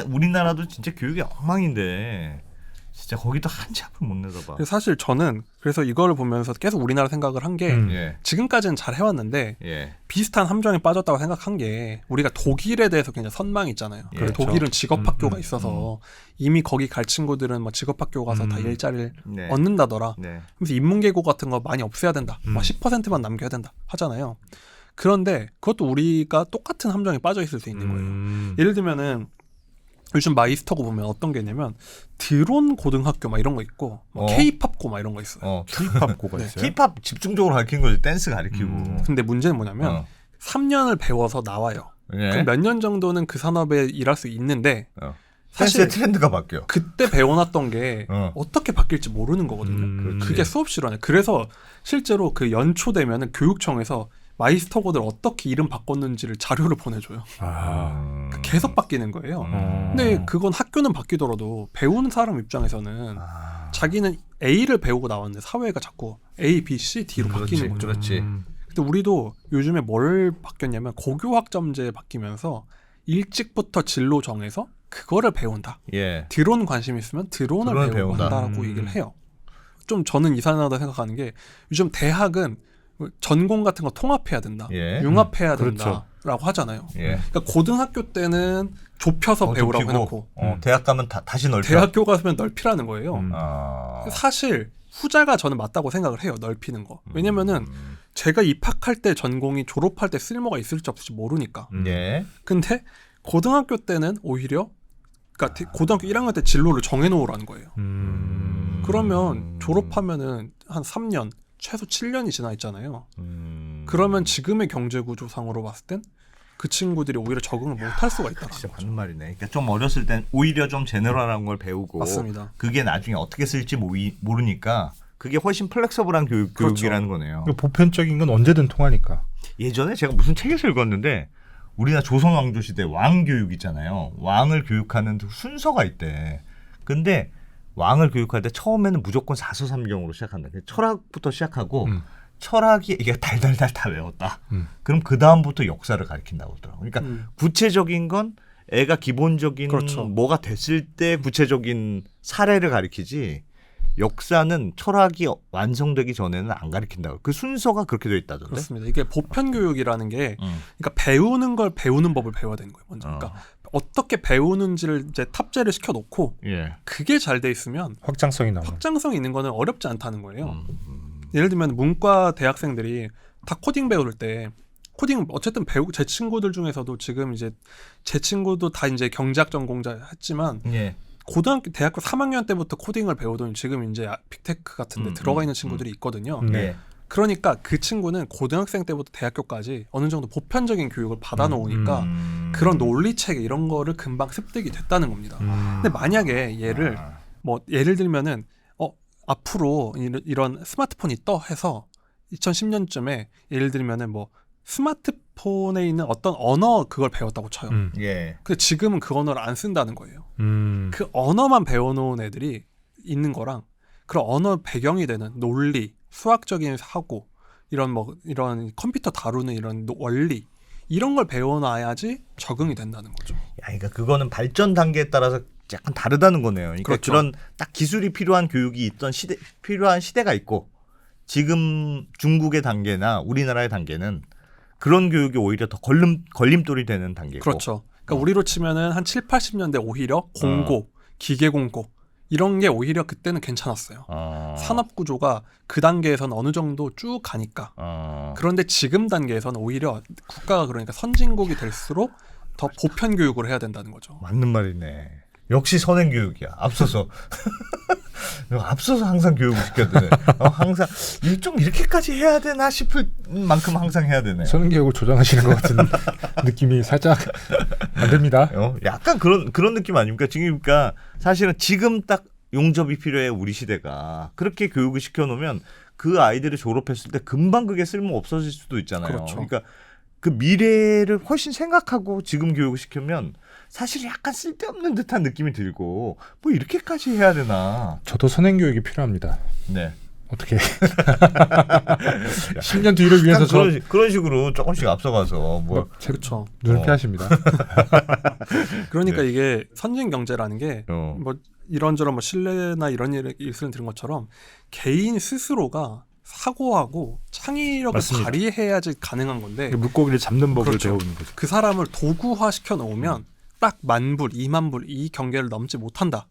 우리나라도 진짜 교육이 엉망인데 진짜 거기도 한치 앞을 못 내다봐. 그래서 사실 저는 그래서 이걸 보면서 계속 우리나라 생각을 한 게 예. 지금까지는 잘 해왔는데 예. 비슷한 함정에 빠졌다고 생각한 게 우리가 독일에 대해서 굉장히 선망이 있잖아요. 예, 그리고 그렇죠. 독일은 직업학교가 있어서 이미 거기 갈 친구들은 뭐 직업학교 가서 다 일자리를 네. 얻는다더라. 네. 그래서 인문계고 같은 거 많이 없애야 된다. 막 10%만 남겨야 된다 하잖아요. 그런데 그것도 우리가 똑같은 함정에 빠져 있을 수 있는 거예요. 예를 들면은 요즘 마이스터고 보면 어떤 게 있냐면 드론 고등학교 막 이런 거 있고 K-팝고 막 이런 거 있어요. K-팝고가 네. 있어요. K-팝 집중적으로 가르치는 거지. 댄스 가르치고. 근데 문제는 뭐냐면 3년을 배워서 나와요. 예. 그럼 몇 년 정도는 그 산업에 일할 수 있는데 댄스의 사실 트렌드가 바뀌어. 그때 배워놨던 게 어떻게 바뀔지 모르는 거거든요. 그렇지. 그게 수업 실화네. 그래서 실제로 그 연초 되면은 교육청에서 마이스터고들 어떻게 이름 바꿨는지를 자료를 보내줘요. 계속 바뀌는 거예요. 근데 그건 학교는 바뀌더라도 배우는 사람 입장에서는 자기는 A를 배우고 나왔는데 사회가 자꾸 A, B, C, D로 바뀌는 거죠. 그렇지. 근데 우리도 요즘에 뭘 바뀌었냐면 고교학점제 바뀌면서 일찍부터 진로 정해서 그거를 배운다. 예. 드론 관심 있으면 드론을 드론을 배우고 배운다. 한다라고 얘기를 해요. 좀 저는 이상하다 생각하는 게 요즘 대학은 전공 같은 거 통합해야 된다. 예. 융합해야 그렇죠. 된다라고 하잖아요. 예. 그러니까 고등학교 때는 좁혀서 배우라고 좁히고, 해놓고 대학 가면 다시 넓혀. 대학교 가면 넓히라는 거예요. 아. 사실 후자가 저는 맞다고 생각을 해요. 넓히는 거. 왜냐면은 제가 입학할 때 전공이 졸업할 때 쓸모가 있을지 없을지 모르니까. 예. 근데 고등학교 때는 오히려 그러니까 고등학교 1학년 때 진로를 정해놓으라는 거예요. 그러면 졸업하면은 한 3년 최소 7년이 지나 있잖아요. 그러면 지금의 경제 구조상으로 봤을 땐 그 친구들이 오히려 적응을 못할 수가 있다는 진짜 거죠. 맞는 말이네. 그러니까 좀 어렸을 땐 오히려 좀 제너럴한 걸 배우고 맞습니다. 그게 나중에 어떻게 쓸지 모르니까 그게 훨씬 플렉서블한 그렇죠. 교육이라는 거네요. 보편적인 건 언제든 통하니까. 예전에 제가 무슨 책에서 읽었는데 우리나라 조선 왕조 시대 왕 교육 있잖아요. 왕을 교육하는 순서가 있대. 근데 왕을 교육할 때 처음에는 무조건 사서삼경으로 시작한다. 철학부터 시작하고 철학이 이게 달달달 다 외웠다. 그럼 그 다음부터 역사를 가르친다고 하더라고요. 그러니까 구체적인 건 애가 기본적인 그렇죠. 뭐가 됐을 때 구체적인 사례를 가르치지 역사는 철학이 완성되기 전에는 안 가르친다고. 그 순서가 그렇게 돼 있다던데. 그렇습니다. 이게 보편 교육이라는 게 그러니까 배우는 걸 배우는 법을 배워야 되는 거예요. 먼저. 그러니까 어떻게 배우는지를 이제 탑재를 시켜놓고 예. 그게 잘 돼 있으면 확장성이 나와. 확장성이 있는 거는 어렵지 않다는 거예요. 예를 들면 문과 대학생들이 다 코딩 배울 때 코딩 어쨌든 배우고 제 친구들 중에서도 지금 이제 제 친구도 다 이제 경제학 전공자 했지만 예. 고등학교 대학교 3학년 때부터 코딩을 배우더니 지금 이제 빅테크 같은 데 들어가 있는 친구들이 있거든요. 예. 그러니까 그 친구는 고등학생 때부터 대학교까지 어느 정도 보편적인 교육을 받아 놓으니까 그런 논리 체계 이런 거를 금방 습득이 됐다는 겁니다. 근데 만약에 예를 들면은 앞으로 이런 스마트폰이 떠 해서 2010년쯤에 예를 들면은 뭐 스마트폰에 있는 어떤 언어 그걸 배웠다고 쳐요. 예. 근데 지금은 그 언어를 안 쓴다는 거예요. 그 언어만 배워놓은 애들이 있는 거랑 그런 언어 배경이 되는 논리, 수학적인 사고, 이런 컴퓨터 다루는 이런 원리 이런 걸 배워놔야지 적응이 된다는 거죠. 야, 그러니까 그거는 발전 단계에 따라서 약간 다르다는 거네요. 그러니까 그렇죠. 그런 딱 기술이 필요한 교육이 있던 필요한 시대가 있고 지금 중국의 단계나 우리나라의 단계는 그런 교육이 오히려 더 걸림돌이 되는 단계고. 그렇죠. 그러니까 우리로 치면은 한 7, 80년대 오히려 공고, 기계 공고 이런 게 오히려 그때는 괜찮았어요. 산업 구조가 그 단계에서는 어느 정도 쭉 가니까. 그런데 지금 단계에서는 오히려 국가가 그러니까 선진국이 될수록 더 보편 교육을 해야 된다는 거죠. 맞는 말이네. 역시 선행 교육이야. 앞서서 항상 교육을 시켜야 되네. 항상 좀 이렇게까지 해야 되나 싶을 만큼 항상 해야 되네. 선행교육을 조장하시는 것 같은 느낌이 살짝 안 됩니다. 약간 그런 느낌 아닙니까? 그러니까 사실은 지금 딱 용접이 필요해 우리 시대가. 그렇게 교육을 시켜놓으면 그 아이들이 졸업했을 때 금방 그게 쓸모 없어질 수도 있잖아요. 그렇죠. 그러니까 그 미래를 훨씬 생각하고 지금 교육을 시키면 사실 약간 쓸데없는 듯한 느낌이 들고 뭐 이렇게까지 해야 되나? 저도 선행 교육이 필요합니다. 네. 어떻게 10년 뒤를 위해서 저 그런 식으로 조금씩 앞서가서 뭐 그렇죠. 눈을 피하십니다. 그러니까 네. 이게 선진 경제라는 게 뭐 이런저런 뭐 신뢰나 이런 일을 들은 것처럼 개인 스스로가 사고하고 창의력을 맞습니다. 발휘해야지 가능한 건데 물고기를 잡는 법을 그렇죠. 배우는 거죠. 그 사람을 도구화 시켜 놓으면 딱 10,000불, 20,000불 이 경계를 넘지 못한다.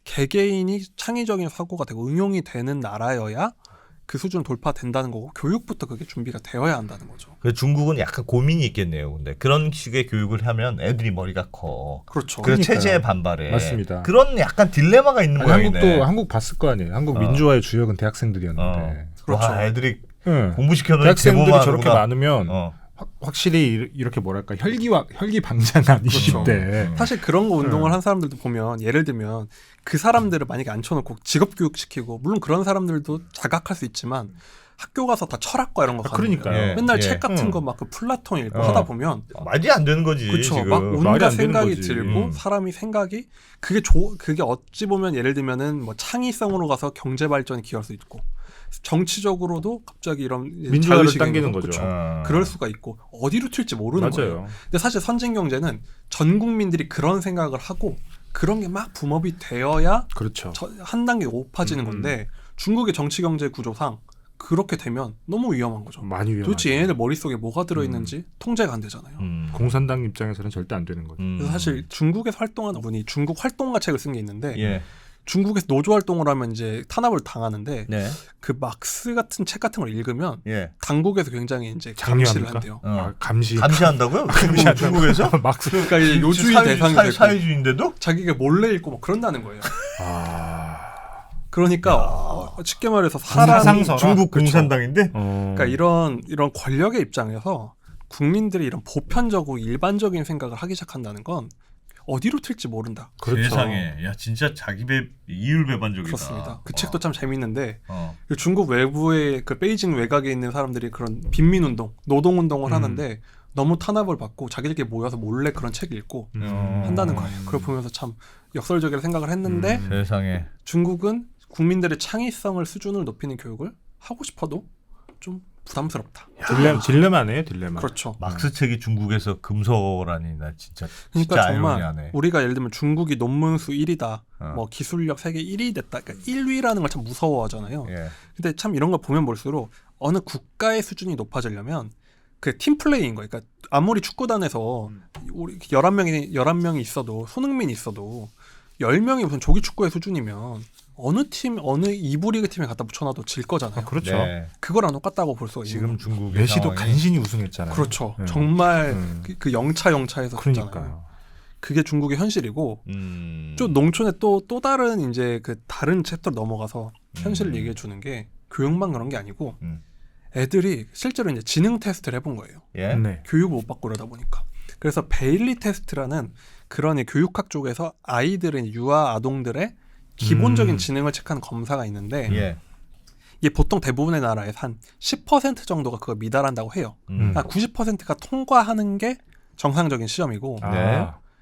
개개인이 창의적인 사고가 되고 응용이 되는 나라여야 그 수준 돌파된다는 거고 교육부터 그게 준비가 되어야 한다는 거죠. 그 중국은 약간 고민이 있겠네요. 근데 그런 식의 교육을 하면 애들이 머리가 커. 그렇죠. 그래서 그러니까요. 체제에 반발해. 맞습니다. 그런 약간 딜레마가 있는 아니, 모양이네. 한국도 한국 봤을 거 아니에요. 한국 민주화의 주역은 대학생들이었는데. 그렇죠. 와, 애들이 응. 공부시켜놓은 대학생들이 저렇게 많으면 어. 확실히 이렇게 뭐랄까 혈기방장 아니실 그렇죠. 때 사실 그런 거 운동을 한 사람들도 보면 예를 들면 그 사람들을 만약에 앉혀놓고 직업교육 시키고 물론 그런 사람들도 자각할 수 있지만 학교 가서 다 철학과 이런 거 가는 그러니까요. 거예요. 예. 맨날 예. 책 같은 거 막 그 플라톤 읽고 어. 하다 보면 말이 안 되는 거지. 그렇죠. 지금. 막 말이 온갖 안 되는 생각이 거지. 들고 사람이 생각이 그게 그게 어찌 보면 예를 들면은 뭐 창의성으로 가서 경제 발전에 기여할 수 있고 정치적으로도 갑자기 이런 민주화를 자유시장이 당기는 그렇죠. 거죠. 그럴 수가 있고 어디로 튈지 모르는 거예요. 맞아요. 근데 사실 선진 경제는 전 국민들이 그런 생각을 하고 그런 게 막 붐업이 되어야 그렇죠. 한 단계 높아지는 건데 중국의 정치 경제 구조상 그렇게 되면 너무 위험한 거죠. 많이 위험하죠. 도대체 얘네들 머릿속에 뭐가 들어있는지 통제가 안 되잖아요. 공산당 입장에서는 절대 안 되는 거죠. 그래서 사실 중국에서 활동하는 분이 중국 활동가 책을 쓴 게 있는데 예. 중국에서 노조 활동을 하면 이제 탄압을 당하는데 네. 그 막스 같은 책 같은 걸 읽으면 예. 당국에서 굉장히 이제 감시를 장려합니까? 한대요. 아, 감시. 감시한다고요? 중국에서? 막스. 그러니까 이제 요주의 대상이 되고 사회주의인데도? 자기가 몰래 읽고 막 그런다는 거예요. 아. 그러니까 쉽게 말해서 사상서. 사람이 중국 그렇죠. 공산당인데? 그러니까 이런 권력의 입장에서 국민들이 이런 보편적이고 일반적인 생각을 하기 시작한다는 건 어디로 튈지 모른다. 그렇죠. 세상에. 야 진짜 자기 이율배반적이다. 그렇습니다. 그 책도 참 재밌는데 어. 그 중국 외부의 그 베이징 외곽에 있는 사람들이 그런 빈민운동, 노동운동을 하는데 너무 탄압을 받고 자기들끼리 모여서 몰래 그런 책 읽고 한다는 거예요. 그걸 보면서 참 역설적이라 생각을 했는데 세상에. 중국은 국민들의 창의성을 수준을 높이는 교육을 하고 싶어도 좀 부담스럽다. 딜레마네요, 딜레마. 그렇죠. 막스 책이 중국에서 금서라니 나 진짜 그러니까 진짜 정말 아이러니하네. 우리가 예를 들면 중국이 논문수 1위다, 어. 뭐 기술력 세계 1위 됐다. 그러니까 1위라는 걸 참 무서워하잖아요. 예. 근데 참 이런 걸 보면 볼수록 어느 국가의 수준이 높아지려면 그 팀플레이인 거예요. 그러니까 아무리 축구단에서 우리 11명이 있어도 손흥민이 있어도 10명이 무슨 조기 축구의 수준이면 어느 팀 어느 2부 리그 팀에 갖다 붙여놔도 질 거잖아요. 그렇죠. 네. 그거랑 똑같다고 볼 수가 있는 지금 거예요. 중국의 메시도 상황이- 간신히 우승했잖아요. 그렇죠. 네. 정말 음. 그 영차에서 했잖아요. 그러니까요. 그게 중국의 현실이고 음. 좀 농촌에 또 다른 이제 그 다른 챕터로 넘어가서 현실을 얘기해 주는 게 교육만 그런 게 아니고 음. 애들이 실제로 이제 지능 테스트를 해본 거예요. 예. 네. 교육을 못 받고 그러다 보니까. 그래서 베일리 테스트라는 그런 교육학 쪽에서 아이들은 유아 아동들의 기본적인 지능을 체크하는 검사가 있는데 예. 이게 보통 대부분의 나라에서 한 10% 정도가 그걸 미달한다고 해요. 음. 90%가 통과하는 게 정상적인 시험이고 아, 네.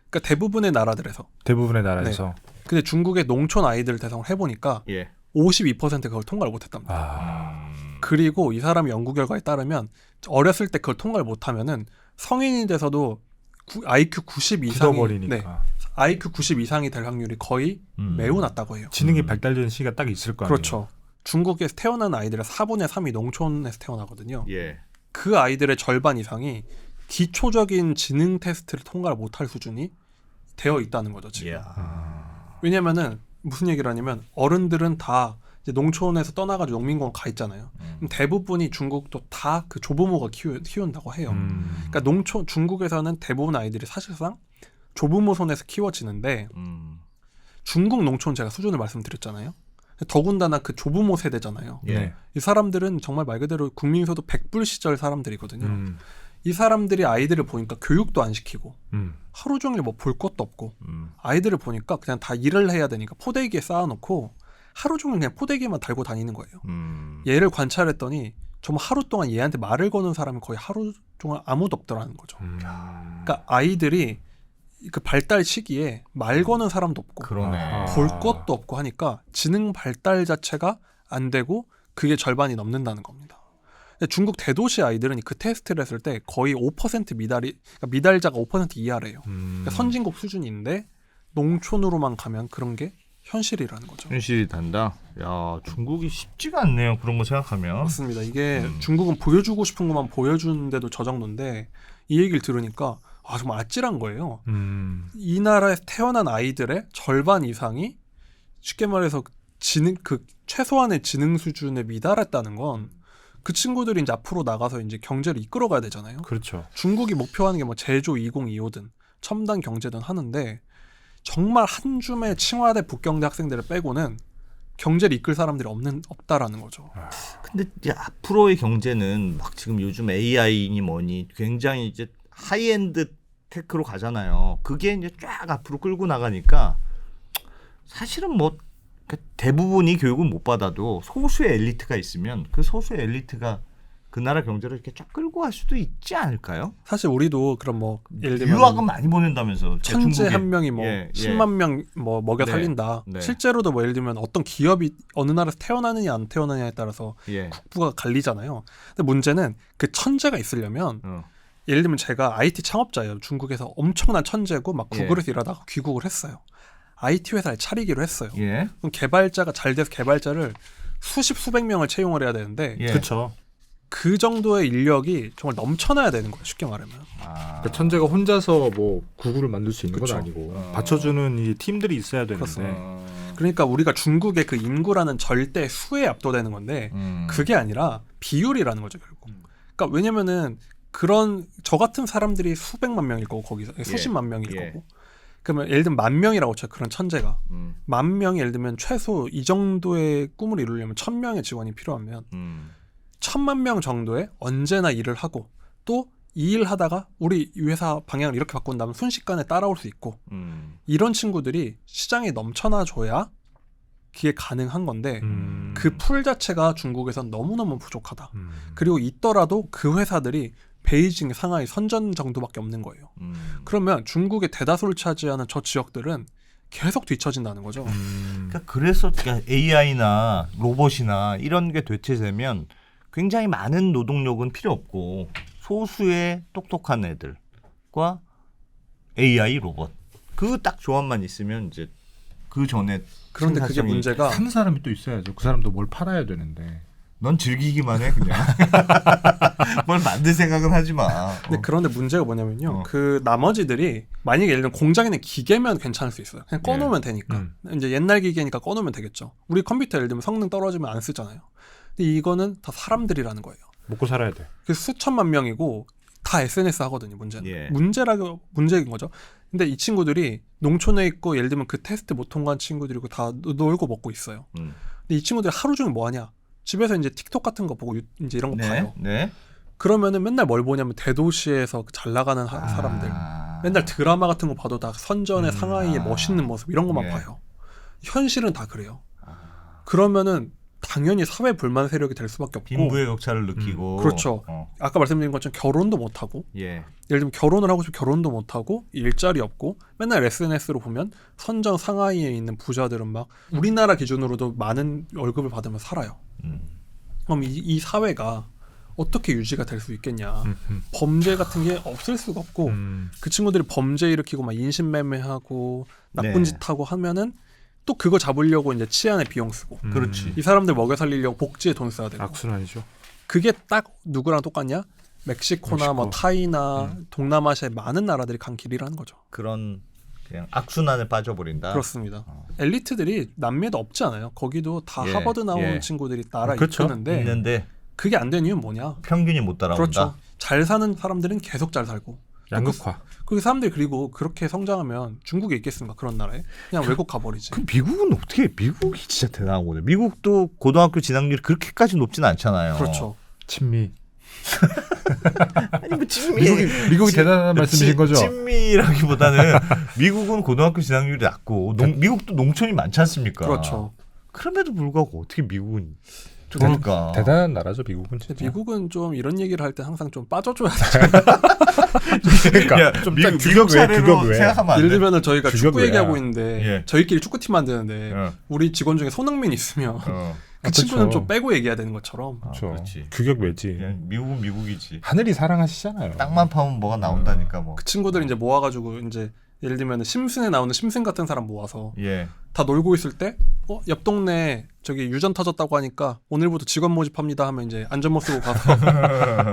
그러니까 대부분의 나라들에서 대부분의 나라에서. 근데 중국의 농촌 아이들을 대상으로 해보니까 예. 52%가 그걸 통과를 못했답니다. 아. 그리고 이 사람의 연구 결과에 따르면 어렸을 때 그걸 통과를 못하면은 성인이 돼서도 IQ 90 이상이 굳어버리니까. 네, IQ 90 이상이 될 확률이 거의 매우 낮다고 해요. 지능이 발달되는 시기가 딱 있을 거 아니에요. 그렇죠. 중국에서 태어난 아이들의 4분의 3이 농촌에서 태어나거든요. 예. 그 아이들의 절반 이상이 기초적인 지능 테스트를 통과를 못할 수준이 되어 있다는 거죠 지금. 예. 왜냐면은 무슨 얘기를 하냐면 어른들은 다 이제 농촌에서 떠나가지고 농민공원 가 있잖아요. 그럼 대부분이 중국도 다 그 조부모가 키운다고 해요. 그러니까 중국에서는 대부분 아이들이 사실상 조부모 손에서 키워지는데 중국 농촌 제가 수준을 말씀드렸잖아요. 더군다나 그 조부모 세대잖아요. 예. 네. 이 사람들은 정말 말 그대로 국민소득 100불 시절 사람들이거든요. 음. 이 사람들이 아이들을 보니까 교육도 안 시키고 음. 하루 종일 뭐 볼 것도 없고 아이들을 보니까 그냥 다 일을 해야 되니까 포대기에 쌓아놓고 하루 종일 그냥 포대기만 달고 다니는 거예요. 얘를 관찰했더니 정말 하루 동안 얘한테 말을 거는 사람이 거의 하루 종일 아무도 없더라는 거죠. 그러니까 아이들이 그 발달 시기에 말 거는 사람도 없고 그러네. 볼 것도 없고 하니까 지능 발달 자체가 안 되고 그게 절반이 넘는다는 겁니다. 근데 중국 대도시 아이들은 그 테스트를 했을 때 거의 5% 그러니까 미달자가 5% 이하래요. 그러니까 선진국 수준인데 농촌으로만 가면 그런 게 현실이라는 거죠. 현실이 단다. 야, 중국이 쉽지가 않네요. 그런 거 생각하면. 맞습니다. 이게 중국은 보여주고 싶은 것만 보여주는데도 저 정도인데 이 얘기를 들으니까 아 정말 아찔한 거예요. 이 나라에서 태어난 아이들의 절반 이상이 쉽게 말해서 그 최소한의 지능 수준에 미달했다는 건 그 친구들이 이제 앞으로 나가서 이제 경제를 이끌어가야 되잖아요. 그렇죠. 중국이 중국이 목표하는 게 뭐 제조 2025든 첨단 경제든 하는데 정말 한 줌의 칭화대 북경대 학생들을 빼고는 경제를 이끌 사람들이 없다라는 거죠. 근데 이제 앞으로의 경제는 막 지금 요즘 AI니 뭐니 굉장히 이제 하이엔드 테크로 가잖아요. 그게 이제 쫙 앞으로 끌고 나가니까 사실은 뭐 대부분이 교육을 못 받아도 소수의 엘리트가 있으면 그 소수의 엘리트가 그 나라 경제를 이렇게 쫙 끌고 갈 수도 있지 않을까요? 사실 우리도 그럼 뭐 예를 들면 유학은 많이 보낸다면서 천재 중국에. 한 명이 뭐 예, 예. 10만 명 뭐 먹여 네, 살린다. 네. 실제로도 뭐 예를 들면 어떤 기업이 어느 나라에서 태어나느냐 안 태어나느냐에 따라서 예. 국부가 갈리잖아요. 근데 문제는 그 천재가 있으려면 예를 들면 제가 IT 창업자예요. 중국에서 엄청난 천재고 막 예. 구글에서 일하다가 귀국을 했어요. IT 회사를 차리기로 했어요. 예. 그럼 개발자가 잘 돼서 개발자를 수백 명을 채용을 해야 되는데 예. 그렇죠. 그 정도의 인력이 정말 넘쳐나야 되는 거예요. 쉽게 말하면. 아. 그러니까 천재가 혼자서 뭐 구글을 만들 수 있는 그쵸. 건 아니고 받쳐주는 이 팀들이 있어야 되는데 그렇습니다. 그러니까 우리가 중국의 그 인구라는 절대 수에 압도되는 건데 그게 아니라 비율이라는 거죠 결국. 그러니까 왜냐면은 그런 저 같은 사람들이 수백만 명일 거고 거기서 수십만 명일 예. 거고. 그러면 예를 들면 10,000명이라고 쳐요. 그런 천재가 10,000명이 예를 들면 최소 이 정도의 꿈을 이루려면 1,000명의 직원이 필요하면 1,000만 명 정도의 언제나 일을 하고 또 이 일 하다가 우리 이 회사 방향을 이렇게 바꾼다면 순식간에 따라올 수 있고 이런 친구들이 시장에 넘쳐나줘야 그게 가능한 건데 그 풀 자체가 중국에선 너무너무 부족하다. 그리고 있더라도 그 회사들이 베이징, 상하이, 선전 정도밖에 없는 거예요. 그러면 중국의 대다수를 차지하는 저 지역들은 계속 뒤처진다는 거죠. 그러니까 그래서 AI나 로봇이나 이런 게 대체되면 굉장히 많은 노동력은 필요 없고 소수의 똑똑한 애들과 AI 로봇 그 딱 조합만 있으면 이제 그 전에 그런데 그게 생산성이- 문제가 하는 사람이 또 있어야죠. 그 사람도 뭘 팔아야 되는데. 넌 즐기기만 해 그냥 뭘 만들 생각은 하지 마. 근데 그런데 문제가 뭐냐면요. 어. 그 나머지들이 만약에 예를 들면 공장에 있는 기계면 괜찮을 수 있어요. 그냥 꺼놓으면 되니까. 이제 옛날 기계니까 꺼놓으면 되겠죠. 우리 컴퓨터 예를 들면 성능 떨어지면 안 쓰잖아요. 근데 이거는 다 사람들이라는 거예요. 먹고 살아야 돼. 그 수천만 명이고 다 SNS 하거든요. 문제는. 예. 문제인 거죠. 근데 이 친구들이 농촌에 있고 예를 들면 그 테스트 못 통과한 친구들이고 다 놀고 먹고 있어요. 근데 이 친구들이 하루 종일 뭐 하냐? 집에서 이제 틱톡 같은 거 보고 이제 이런 거 봐요. 네. 그러면은 맨날 뭘 보냐면 대도시에서 잘 나가는 사람들. 맨날 드라마 같은 거 봐도 다 선전의 상하이의 멋있는 모습 이런 것만 예. 봐요. 현실은 다 그래요. 그러면은 당연히 사회 불만 세력이 될 수밖에 없고. 빈부의 격차를 느끼고. 그렇죠. 아까 말씀드린 것처럼 결혼도 못 하고. 예. 예를 들면 결혼을 하고 싶으면 결혼도 못 하고 일자리 없고 맨날 SNS로 보면 선전 상하이에 있는 부자들은 막 우리나라 기준으로도 많은 월급을 받으면 살아요. 그럼 이 사회가 어떻게 유지가 될 수 있겠냐. 범죄 같은 게 없을 수가 없고 그 친구들이 범죄 일으키고 막 인신매매하고 나쁜 네. 짓 하고 하면은 또 그거 잡으려고 이제 치안에 비용 쓰고 그렇지. 이 사람들 먹여 살리려고 복지에 돈 써야 되고 악순환이죠. 그게 딱 누구랑 똑같냐? 멕시코나 뭐 멕시코. 타이나 동남아시아의 많은 나라들이 간 길이라는 거죠. 그런 그냥 악순환에 빠져버린다. 그렇습니다. 엘리트들이 남미에도 없지 않아요. 거기도 다 예, 하버드 나온 예. 친구들이 나라 그렇죠. 이끄는데 있는데 그게 안 된 이유는 뭐냐? 평균이 못 따라온다. 그렇죠. 잘 사는 사람들은 계속 잘 살고 양극화. 그 사람들이 그리고 그렇게 성장하면 중국에 있겠습니까? 그런 나라에 그냥 외국 가버리지. 그럼 미국은 어떻게? 미국이 진짜 대단한 거네. 미국도 고등학교 진학률이 그렇게까지 높지는 않잖아요. 그렇죠. 친미. 아니 뭐 친미. 미국이 대단한 말씀이신 거죠? 친미라기보다는 미국은 고등학교 진학률이 낮고 미국도 농촌이 많지 않습니까? 그렇죠. 그럼에도 불구하고 어떻게 미국은 그러니까 대단한 나라죠 미국은 진짜. 미국은 좀 이런 얘기를 할 때 항상 좀 빠져줘야 돼. 그러니까 야, 좀 미국 규격 왜 사례로 규격 왜? 생각하면 안 예를 돼. 들면은 저희가 규격 축구 왜야? 얘기하고 있는데 예. 저희끼리 축구팀 만드는데 어. 우리 직원 중에 손흥민 있으면 그 아, 친구는 그쵸. 좀 빼고 얘기해야 되는 것처럼. 그렇죠. 그렇지. 규격 왜지? 그냥 미국은 미국이지. 하늘이 사랑하시잖아요. 땅만 파면 뭐가 나온다니까 뭐. 그 친구들 이제 모아가지고 이제 예를 들면 심슨에 나오는 심슨 같은 사람 모아서 예. 다 놀고 있을 때 옆 동네 저기 유전 터졌다고 하니까 오늘부터 직원 모집합니다 하면 이제 안전모 쓰고 가서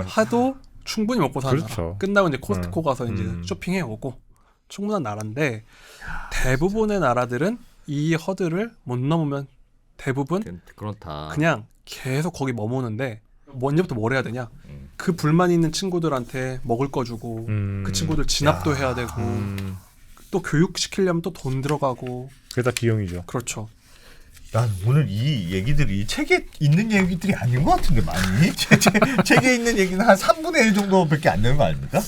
하도 충분히 먹고 사는 그렇죠. 나라. 끝나고 이제 코스트코 가서 이제 쇼핑해 오고 충분한 나라인데 대부분의 나라들은 이 허들을 못 넘으면 대부분 그렇다. 그냥 계속 거기 머무는데 언제부터 뭘 해야 되냐? 그 불만 있는 친구들한테 먹을 거 주고 그 친구들 진압도 해야 되고 또 교육 시키려면 또 돈 들어가고 그게 다 비용이죠. 그렇죠. 난 오늘 이 얘기들이 책에 있는 얘기들이 아닌 것 같은데 많이 책에 있는 얘기는 한 3분의 1 정도밖에 안 되는 거 아닙니까?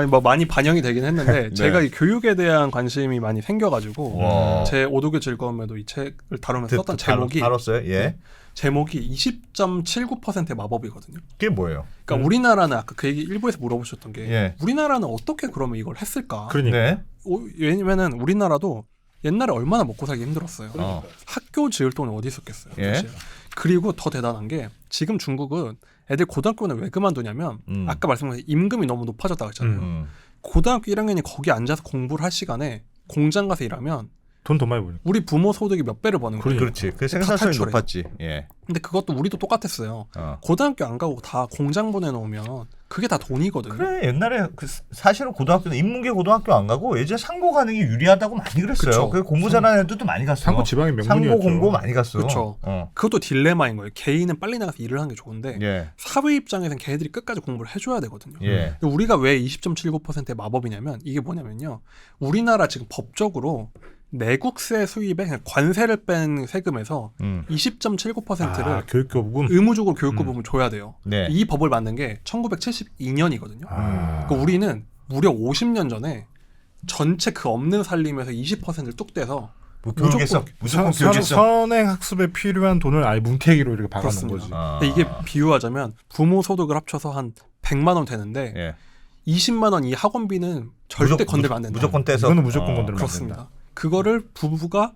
뭐 많이 반영이 되긴 했는데 네. 제가 이 교육에 대한 관심이 많이 생겨가지고 와. 제 오도교 즐거움에도 이 책을 다루면서 썼던 제목이 다뤘어요? 예. 네. 제목이 20.79%의 마법이거든요. 그게 뭐예요? 그러니까 우리나라는 아까 그 얘기 일부에서 물어보셨던 게 예. 우리나라는 어떻게 그러면 이걸 했을까? 그러니까 네. 왜냐면은 우리나라도 옛날에 얼마나 먹고 살기 힘들었어요. 어. 학교 지을 돈이 어디 있었겠어요. 예. 사실. 그리고 더 대단한 게 지금 중국은 애들 고등학교는 왜 그만두냐면 아까 말씀하신 임금이 너무 높아졌다고 했잖아요. 고등학교 1학년이 거기 앉아서 공부를 할 시간에 공장 가서 일하면 돈 더 많이 버니까. 우리 부모 소득이 몇 배를 버는 거예요. 그렇지. 그 다 생산성이 탈출해. 높았지. 예. 근데 그것도 우리도 똑같았어요. 고등학교 안 가고 다 공장 보내놓으면 그게 다 돈이거든요. 그래 옛날에 사실은 고등학교는 인문계 고등학교 안 가고 예전 상고 가는 게 유리하다고 많이 그랬어요. 그쵸. 그 공부 잘하는 애들도 많이 갔어. 상고 지방의 명문이었죠. 상고 공고 많이 갔어. 그쵸. 그것도 딜레마인 거예요. 개인은 빨리 나가서 일을 하는 게 좋은데 예. 사회 입장에서는 걔네들이 끝까지 공부를 해줘야 되거든요. 예. 근데 우리가 왜 20.79%의 마법이냐면 이게 뭐냐면요. 우리나라 지금 법적으로 내국세 수입에 그냥 관세를 뺀 세금에서 20.79%를 아, 교육교부금. 의무적으로 교육부 부분 줘야 돼요. 네. 이 법을 만든 게 1972년이거든요. 아. 그러니까 우리는 무려 50년 전에 전체 그 없는 살림에서 20%를 뚝 떼서 뭐 교육했어. 무조건 교육했어. 선행 학습에 필요한 돈을 아예 뭉태기로 이렇게 박아놓은 그렇습니다. 거지. 근데 이게 비유하자면 부모 소득을 합쳐서 한 100만 원 되는데 예. 20만 원 이 학원비는 절대 건들면 안 된다. 무조건 떼서. 이거는 무조건 건들면 안 그렇습니다. 그거를 부부가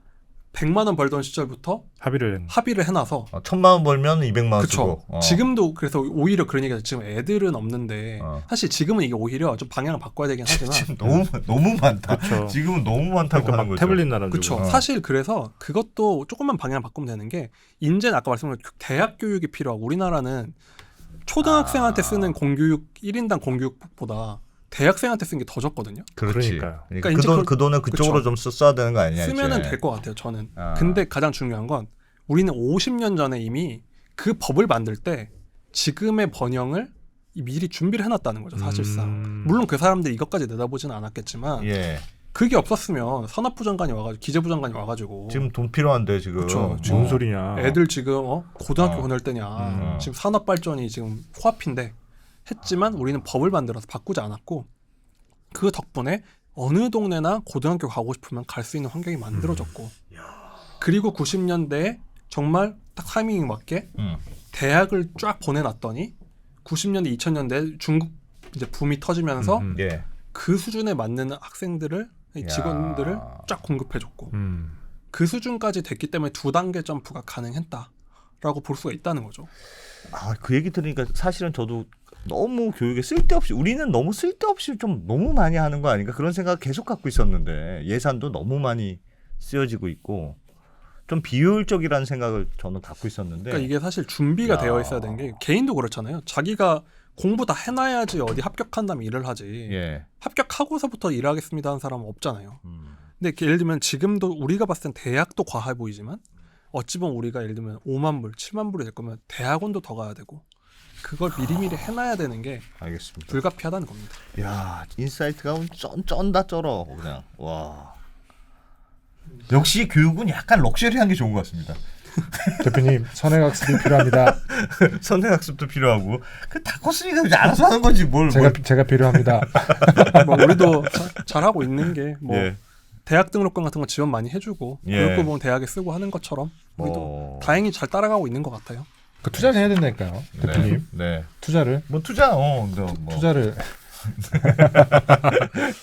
100만 원 벌던 시절부터 합의를. 합의를 해놔서 1,000만 원 벌면 200만 원 그렇죠. 쓰고. 지금도 그래서 오히려 그런 얘기가 지금 애들은 없는데 사실 지금은 이게 오히려 좀 방향을 바꿔야 되긴 하지만 지금 너무 많다. 그쵸. 지금은 너무 많다고 그러니까 하는 막 거죠. 태블릿 나라는 그렇죠. 사실 그래서 그것도 조금만 방향을 바꾸면 되는 게 이제는 아까 말씀드린 대학 교육이 필요하고 우리나라는 초등학생한테 쓰는 공교육 1인당 공교육보다 대학생한테 쓰는 게 더 적거든요. 그렇지. 그러니까요. 그러니까 이제 그 돈을 그쪽으로 그쵸. 좀 써야 되는 거 아니냐. 쓰면은 이제. 될 것 같아요. 저는. 아. 근데 가장 중요한 건 우리는 50년 전에 이미 그 법을 만들 때 지금의 번영을 미리 준비를 해놨다는 거죠. 사실상. 물론 그 사람들이 이것까지 내다보지는 않았겠지만 예. 그게 없었으면 산업부 장관이 와가지고 기재부 장관이 와가지고 지금 돈 필요한데 지금. 그쵸. 지금 뭔 소리냐. 애들 지금 고등학교 보낼 때냐 지금 산업 발전이 지금 코앞인데 했지만 우리는 법을 만들어서 바꾸지 않았고 그 덕분에 어느 동네나 고등학교 가고 싶으면 갈 수 있는 환경이 만들어졌고 그리고 90년대에 정말 딱 타이밍 맞게 대학을 쫙 보내놨더니 90년대 2000년대 중국 이제 붐이 터지면서 예. 그 수준에 맞는 학생들을 직원들을 쫙 공급해줬고 그 수준까지 됐기 때문에 2단계 점프가 가능했다라고 볼 수가 있다는 거죠. 아, 그 얘기 들으니까 사실은 저도 너무 교육에 쓸데없이 우리는 너무 쓸데없이 좀 너무 많이 하는 거 아닌가 그런 생각을 계속 갖고 있었는데 예산도 너무 많이 쓰여지고 있고 좀 비효율적이라는 생각을 저는 갖고 있었는데 그러니까 이게 사실 준비가 되어 있어야 되는 게 개인도 그렇잖아요. 자기가 공부 다 해놔야지 어디 합격한 다음에 일을 하지. 예. 합격하고서부터 일하겠습니다 하는 사람은 없잖아요. 근데 예를 들면 지금도 우리가 봤을 땐 대학도 과해 보이지만 어찌 보면 우리가 예를 들면 5만 불, 7만 불이 될 거면 대학원도 더 가야 되고 그걸 미리미리 해놔야 되는 게 알겠습니다. 불가피하다는 겁니다. 야, 인사이트가 쩐다 쩔어 그냥. 와. 역시 교육은 약간 럭셔리한 게 좋은 것 같습니다. 대표님 선행학습이 필요합니다. 선행학습도 필요하고 그 다 컸으니까 이제 알아서 하는 거지 뭘. 제가 필요합니다. 뭐 우리도 잘하고 있는 게 뭐 예. 대학 등록금 같은 거 지원 많이 해주고 예. 교육부 보면 대학에 쓰고 하는 것처럼 우리도 다행히 잘 따라가고 있는 것 같아요. 그 투자를 해야 된다니까요, 대표님. 네. 투자를. 뭐 투자, 뭐. 투자를.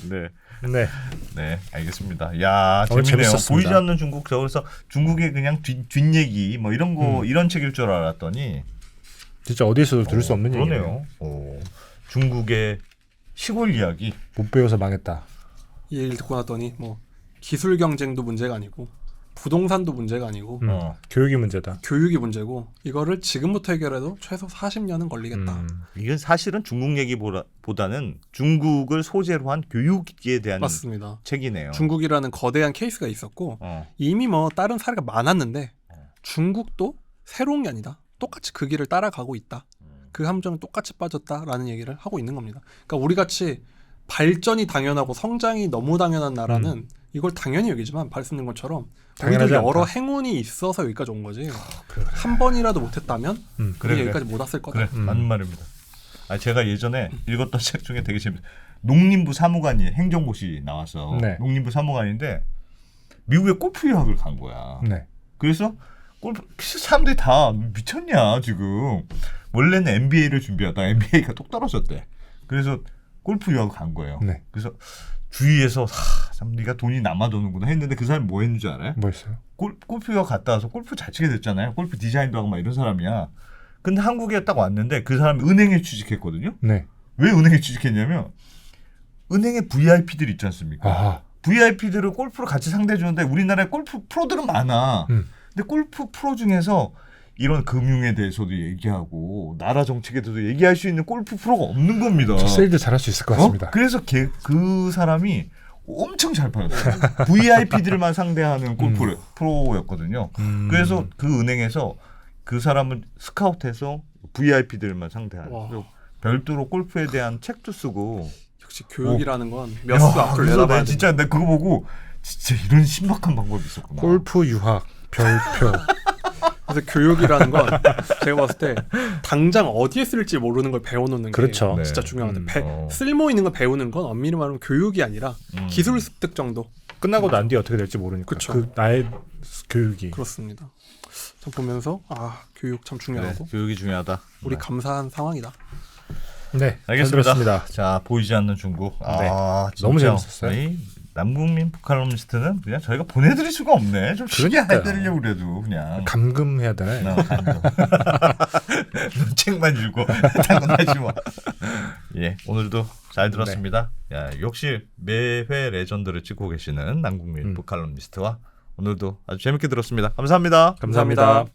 네. 네. 네, 알겠습니다. 야, 오늘 재밌네요. 재밌었습니다. 보이지 않는 중국. 그래서 중국의 그냥 뒷얘기 뭐 이런 거 이런 책일 줄 알았더니 진짜 어디서도 들을 수 없는 얘기네요. 그러네요. 중국의 시골 이야기. 못 배워서 망했다. 이 얘기를 듣고 났더니 뭐 기술 경쟁도 문제가 아니고 부동산도 문제가 아니고 교육이 문제다. 교육이 문제고 이거를 지금부터 해결해도 최소 40년은 걸리겠다. 이건 사실은 중국 얘기보다는 중국을 소재로 한 교육에 대한 맞습니다. 책이네요. 중국이라는 거대한 케이스가 있었고 이미 뭐 다른 사례가 많았는데 중국도 새로운 게 아니다. 똑같이 그 길을 따라가고 있다. 그 함정에 똑같이 빠졌다라는 얘기를 하고 있는 겁니다. 그러니까 우리 같이 발전이 당연하고 성장이 너무 당연한 나라는 이걸 당연히 여기지만 말씀드린 것처럼 우리도 당연하지 여러 않다. 행운이 있어서 여기까지 온 거지. 한 번이라도 못했다면 그래, 우리 여기까지 못 왔을 거다. 그래, 맞는 말입니다. 제가 예전에 읽었던 책 중에 되게 재밌어요. 농림부 사무관이 행정고시 나와서 네. 농림부 사무관인데 미국에 골프 유학을 간 거야. 네. 그래서 골프 사람들이 다 미쳤냐 지금. 원래는 MBA를 준비하다 MBA가 똑 떨어졌대. 그래서 골프 유학을 간 거예요. 네. 그래서 주위에서 참 네가 돈이 남아도는구나 했는데 그 사람이 뭐 했는 줄 알아요? 뭐였어요? 골프 유학 갔다 와서 골프 잘 치게 됐잖아요. 골프 디자인도 하고 막 이런 사람이야. 근데 한국에 딱 왔는데 그 사람이 은행에 취직했거든요. 네. 왜 은행에 취직했냐면 은행에 VIP들 있지 않습니까? 아하. VIP들을 골프를 같이 상대해 주는데 우리나라에 골프 프로들은 많아. 근데 골프 프로 중에서 이런 금융에 대해서도 얘기하고 나라 정책에 대해서도 얘기할 수 있는 골프 프로가 없는 겁니다. 세일도 잘할 수 있을 것 같습니다. 그래서 그 사람이 엄청 잘 팔았어요. VIP들만 상대하는 골프 프로였거든요. 그래서 그 은행에서 그 사람을 스카우트해서 VIP들만 상대하는. 그리고 별도로 골프에 대한 책도 쓰고. 역시 교육이라는 건 몇 수 앞을 그래서 내다봐야 내 진짜 내 그거 보고 진짜 이런 신박한 방법이 있었구나. 골프 유학 별표. 그래서 교육이라는 건 제가 봤을 때 당장 어디에 쓸지 모르는 걸 배워놓는 그렇죠. 게 네. 진짜 중요한데 쓸모 있는 걸 배우는 건 엄밀히 말하면 교육이 아니라 기술 습득 정도. 끝나고 난 뒤에 어떻게 될지 모르니까. 그쵸. 그 나의 교육이. 그렇습니다. 참 보면서 교육 참 중요하고 그래, 교육이 중요하다. 우리 감사한 상황이다. 네, 알겠습니다. 잘 들었습니다. 자, 보이지 않는 중국. 진짜 너무 재밌었어요. 이 남국민 북칼럼니스트는 그냥 저희가 보내드릴 수가 없네. 좀 쉽게 그러니까요. 해드리려고 그래도 그냥. 감금해야 되나요? 책만 읽고 당근하지 마. 예, 오늘도 잘 들었습니다. 야, 역시 매회 레전드를 찍고 계시는 남국민 북칼럼니스트와 오늘도 아주 재밌게 들었습니다. 감사합니다. 감사합니다.